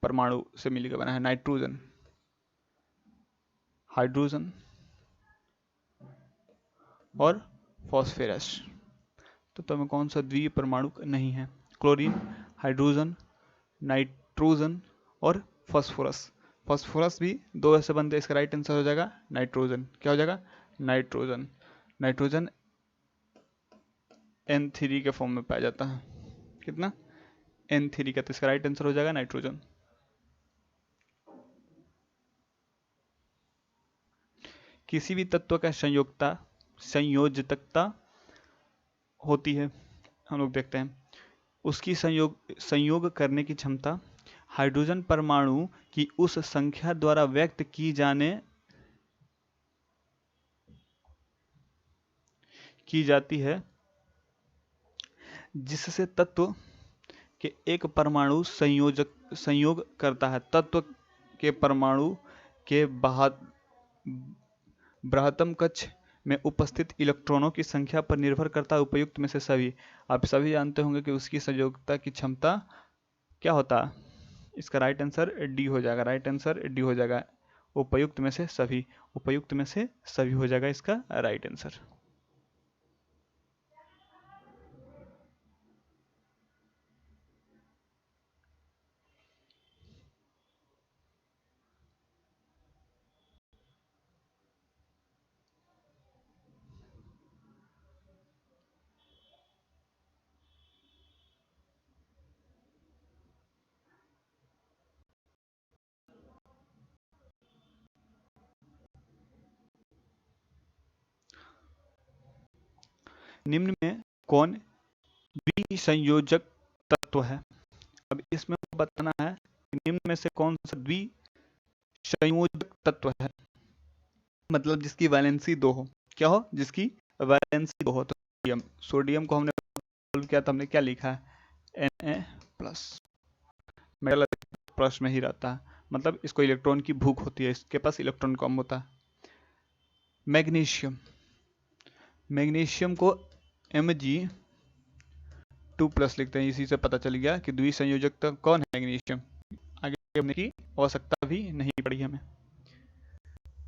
परमाणु से मिलकर बना है। नाइट्रोजन, हाइड्रोजन और फॉस्फोरस। तो तुम्हें कौन सा द्विपरमाणुक नहीं है? क्लोरीन, हाइड्रोजन, नाइट्रोजन और फॉस्फोरस। फॉस्फोरस भी दो ऐसे बनते हैं, इसका राइट आंसर हो जाएगा नाइट्रोजन। क्या हो जाएगा? नाइट्रोजन। नाइट्रोजन N3 के फॉर्म में पाया जाता है। कितना? N3 का। तो इसका राइट आंसर हो जाएगा नाइट्रोजन। किसी भी तत्व का संयोजकता होती है, हम लोग देखते हैं उसकी संयोग करने की क्षमता हाइड्रोजन परमाणु की उस संख्या द्वारा व्यक्त की जाती है जिससे तत्व के एक परमाणु संयोग करता है। तत्व के परमाणु के बृहत्तम कक्ष में उपस्थित इलेक्ट्रॉनों की संख्या पर निर्भर करता है उपयुक्त में से सभी। आप सभी जानते होंगे कि उसकी संयोजकता की क्षमता क्या होता है? इसका राइट आंसर डी हो जाएगा। राइट आंसर डी हो जाएगा, उपयुक्त में से सभी। उपयुक्त में से सभी हो जाएगा इसका राइट आंसर। निम्न में कौन द्विसंयोजक तत्व है? अब इसमें बताना है कि निम्न में से कौन सा द्विसंयोजक तत्व है, मतलब जिसकी वैलेंसी 2 हो। क्या हो? जिसकी वैलेंसी 2 हो। तो सोडियम, सोडियम को हमने सॉल्व किया तो हमने क्या लिखा है? Na+। मेटल प्लस में ही रहता है, मतलब इसको इलेक्ट्रॉन की भूख होती है, इसके पास इलेक्ट्रॉन कम होता है। मैग्नीशियम, मैग्नीशियम को Mg2+ लिखते हैं। इसी से पता चल गया कि द्विसंयोजक कौन है? मैग्नीशियम। आगे बढ़ने की आवश्यकता भी नहीं पड़ी हमें।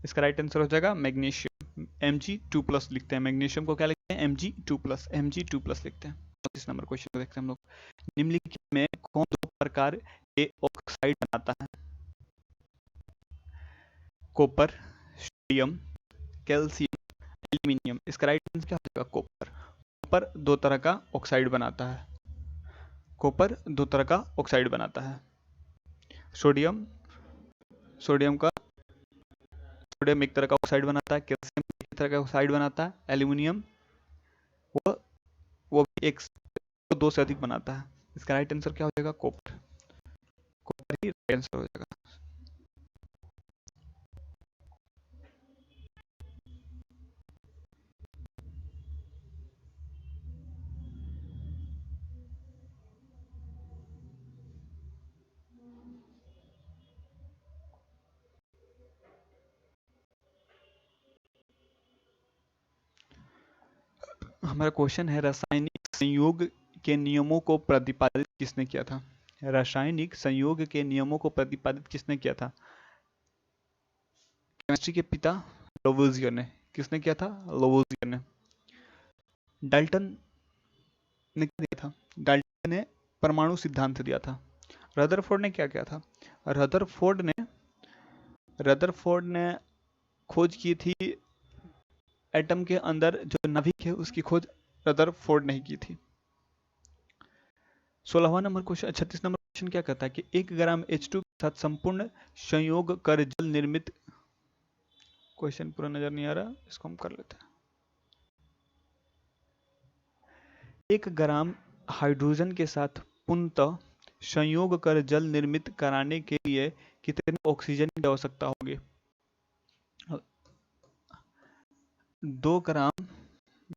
इसका राइट आंसर हो जाएगा मैग्नीशियम। Mg2+ लिखते हैं। मैग्नीशियम को क्या लिखते हैं? Mg2+ लिखते हैं। 25 नंबर क्वेश्चन देखते हैं हम लोग। निम्नलिखित में कौन दो प्रकार के ऑक्साइड बनाता है? Copper, sodium, calcium, aluminium. इसका राइट आंसर क्या हो जाएगा? कॉपर। कॉपर दो तरह का ऑक्साइड बनाता है। कॉपर दो तरह का ऑक्साइड बनाता है। सोडियम, सोडियम एक तरह का ऑक्साइड बनाता है। कैल्शियम एक तरह का ऑक्साइड बनाता है। एल्यूमिनियम वो भी एक दो से अधिक बनाता है। इसका राइट आंसर क्या हो जाएगा? कॉपर। कॉपर ही राइट आंसर हो जाएगा। हमारा क्वेश्चन है रासायनिक संयोग के नियमों को प्रतिपादित किसने किया था? रासायनिक संयोग के नियमों को प्रतिपादित किसने किया था? केमिस्ट्री के पिता लोवोजियर ने। किसने किया था? लोवोजियर ने। डाल्टन ने क्या दिया था? डाल्टन ने परमाणु सिद्धांत दिया था। रदरफोर्ड ने क्या किया था? रदरफोर्ड ने खोज की थी एटम के अंदर जो नाभिक है उसकी खोज रदरफोर्ड ने की थी। 16वां नंबर क्वेश्चन, 36 नंबर क्वेश्चन क्या कहता है कि 1 ग्राम H2 के साथ संपूर्ण संयोग कर जल निर्मित। क्वेश्चन पूरा नजर नहीं आ रहा, इसको हम कर लेते हैं। 1 ग्राम हाइड्रोजन के साथ पूर्णतः संयोग कर जल निर्मित कराने के लिए कितने ऑक्सीजन की आवश्यकता होगी? 2 ग्राम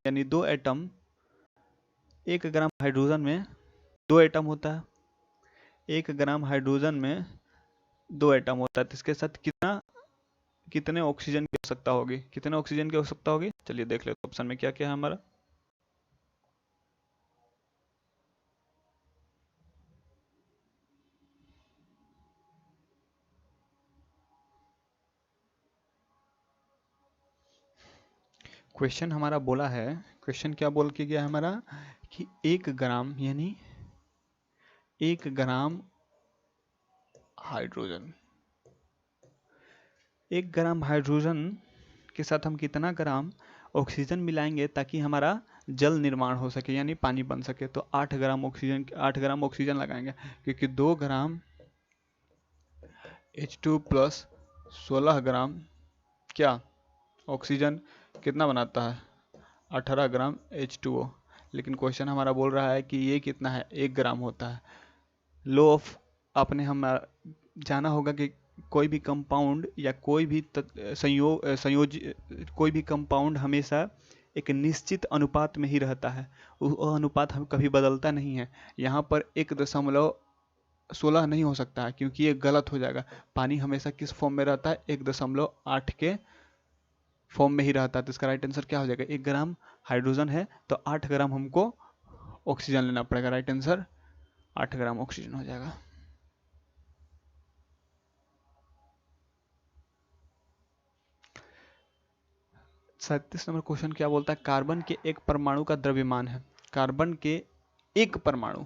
यानी 2 एटम, 1 ग्राम हाइड्रोजन में 2 एटम होता है। 1 ग्राम हाइड्रोजन में 2 एटम होता है, तो इसके साथ कितने ऑक्सीजन की आवश्यकता होगी? कितने ऑक्सीजन की आवश्यकता होगी? चलिए देख लेते हैं ऑप्शन में क्या क्या है हमारा। क्वेश्चन हमारा बोला है, क्वेश्चन क्या बोल के गया है हमारा कि 1 ग्राम यानी 1 ग्राम हाइड्रोजन, 1 ग्राम हाइड्रोजन के साथ हम कितना ग्राम ऑक्सीजन मिलाएंगे ताकि हमारा जल निर्माण हो सके यानी पानी बन सके? तो 8 ग्राम ऑक्सीजन लगाएंगे, क्योंकि 2 ग्राम H2 प्लस 16 ग्राम क्या ऑक्सीजन कितना बनाता है? 18 ग्राम H2O। लेकिन क्वेश्चन हमारा बोल रहा है कि ये कितना है? 1 ग्राम होता है। लो ऑफ आपने हम जाना होगा कि कोई भी कंपाउंड या कोई भी कोई भी कंपाउंड हमेशा एक निश्चित अनुपात में ही रहता है, वो अनुपात हम कभी बदलता नहीं है। यहाँ पर 1.16 नहीं हो सकता है क्योंकि ये गलत हो जाएगा। पानी हमेशा किस फॉर्म में रहता है? 1.8 के फॉर्म में ही रहता है। तो इसका राइट आंसर क्या हो जाएगा? 1 ग्राम हाइड्रोजन है तो 8 ग्राम हमको ऑक्सीजन लेना पड़ेगा। राइट आंसर 8 ग्राम ऑक्सीजन हो जाएगा। सैंतीस नंबर क्वेश्चन क्या बोलता है? कार्बन के एक परमाणु का द्रव्यमान है। कार्बन के एक परमाणु,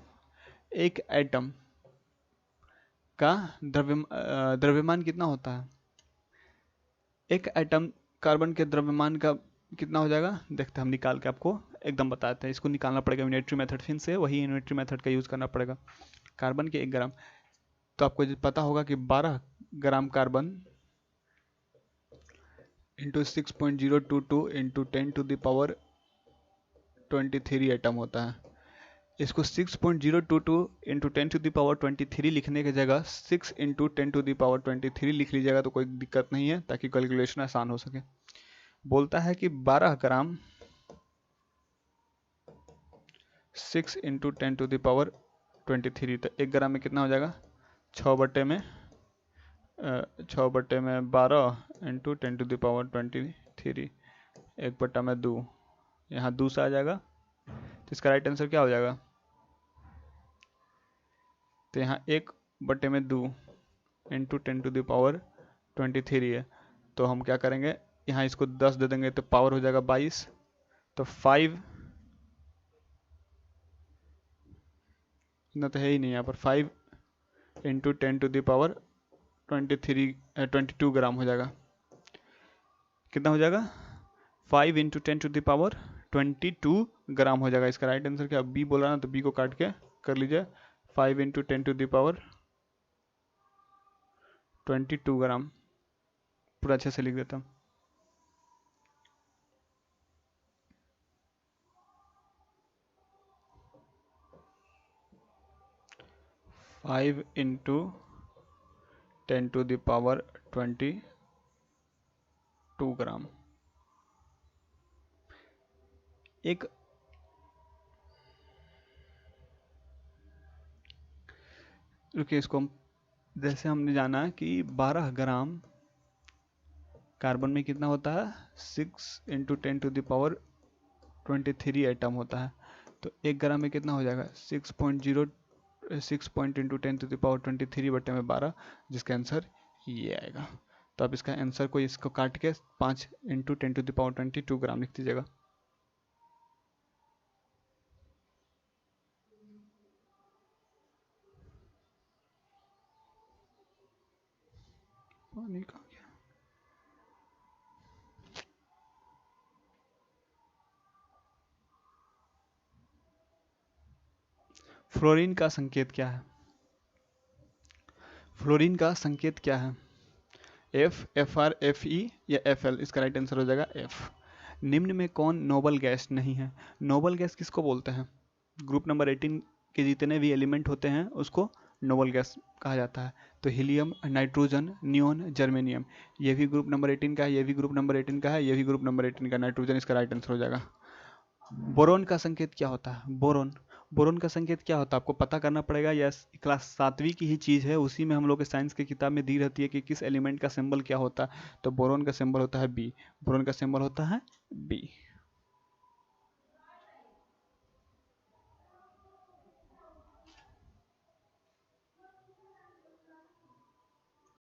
एक एटम का द्रव्यमान कितना होता है? एक एटम कार्बन के द्रव्यमान का कितना हो जाएगा? देखते हैं, हम निकाल के आपको एकदम बताते हैं। इसको निकालना पड़ेगा यूनिटरी मेथड, फिर से वही यूनिटरी मेथड का यूज करना पड़ेगा। कार्बन के 1 ग्राम, तो आपको पता होगा कि 12 gram carbon into 6.022 into 10⁻23 atom होता है। इसको 6.022 इंटू 10⁻23 लिखने की जगह 6 इंटू 10⁻23 लिख लीजिएगा तो कोई दिक्कत नहीं है, ताकि कैलकुलेशन आसान हो सके। बोलता है कि 12 ग्राम 6 इंटू 10⁻23, तो 1 ग्राम में कितना हो जाएगा? 6/12 इंटू 10⁻23, 1/2, यहाँ 2 से आ जाएगा। तो इसका राइट आंसर क्या हो जाएगा? तो यहाँ 1/2 इंटू 10⁻23 है, तो हम क्या करेंगे, यहाँ इसको 10 दे देंगे तो पावर हो जाएगा 22। तो 5 इतना तो है ही नहीं, यहाँ पर 5 इंटू 10⁻22 ग्राम हो जाएगा। कितना हो जाएगा? 5 इंटू 10⁻22 ग्राम हो जाएगा। इसका राइट आंसर क्या? बी बोला ना, तो बी को काट के कर लीजिए। 5 इंटू 10⁻22 ग्राम पूरा अच्छे से लिख देता हूँ। 5 इंटू 10⁻22 ग्राम। एक रुकिए, इसको जैसे हमने जाना कि 12 ग्राम कार्बन में कितना होता है? 6 इंटू 10⁻23 एटम होता है। तो 1 ग्राम में कितना हो जाएगा? 6 पॉइंट इंटू 10⁻23 बटे में 12, जिसका आंसर ये आएगा। तो आप इसका आंसर को इसको काट के 5 × 10⁻22 ग्राम लिख दीजिएगा। पानी का क्या? फ्लोरीन का संकेत क्या है? फ्लोरीन का संकेत क्या है? F, F R, F E या एफ एल? इसका राइट आंसर हो जाएगा एफ। निम्न में कौन नोबल गैस नहीं है? नोबल गैस किसको बोलते हैं? ग्रुप नंबर 18 के जितने भी एलिमेंट होते हैं उसको नोबल गैस कहा जाता है। तो हीलियम, नाइट्रोजन, नियोन, जर्मेनियम, ये भी ग्रुप नंबर 18 का है, ये भी ग्रुप नंबर 18 का है, ये भी ग्रुप नंबर 18 का। नाइट्रोजन इसका राइट आंसर हो जाएगा। बोरोन का संकेत क्या होता है? बोरोन, बोरोन का संकेत क्या होता है आपको पता करना पड़ेगा। यस, क्लास 7वीं की ही चीज़ है, उसी में हम लोग के साइंस की किताब में दी रहती है कि किस एलिमेंट का सिंबल क्या होता है। तो बोरोन का सिंबल होता है बी। बोरोन का सिंबल होता है बी।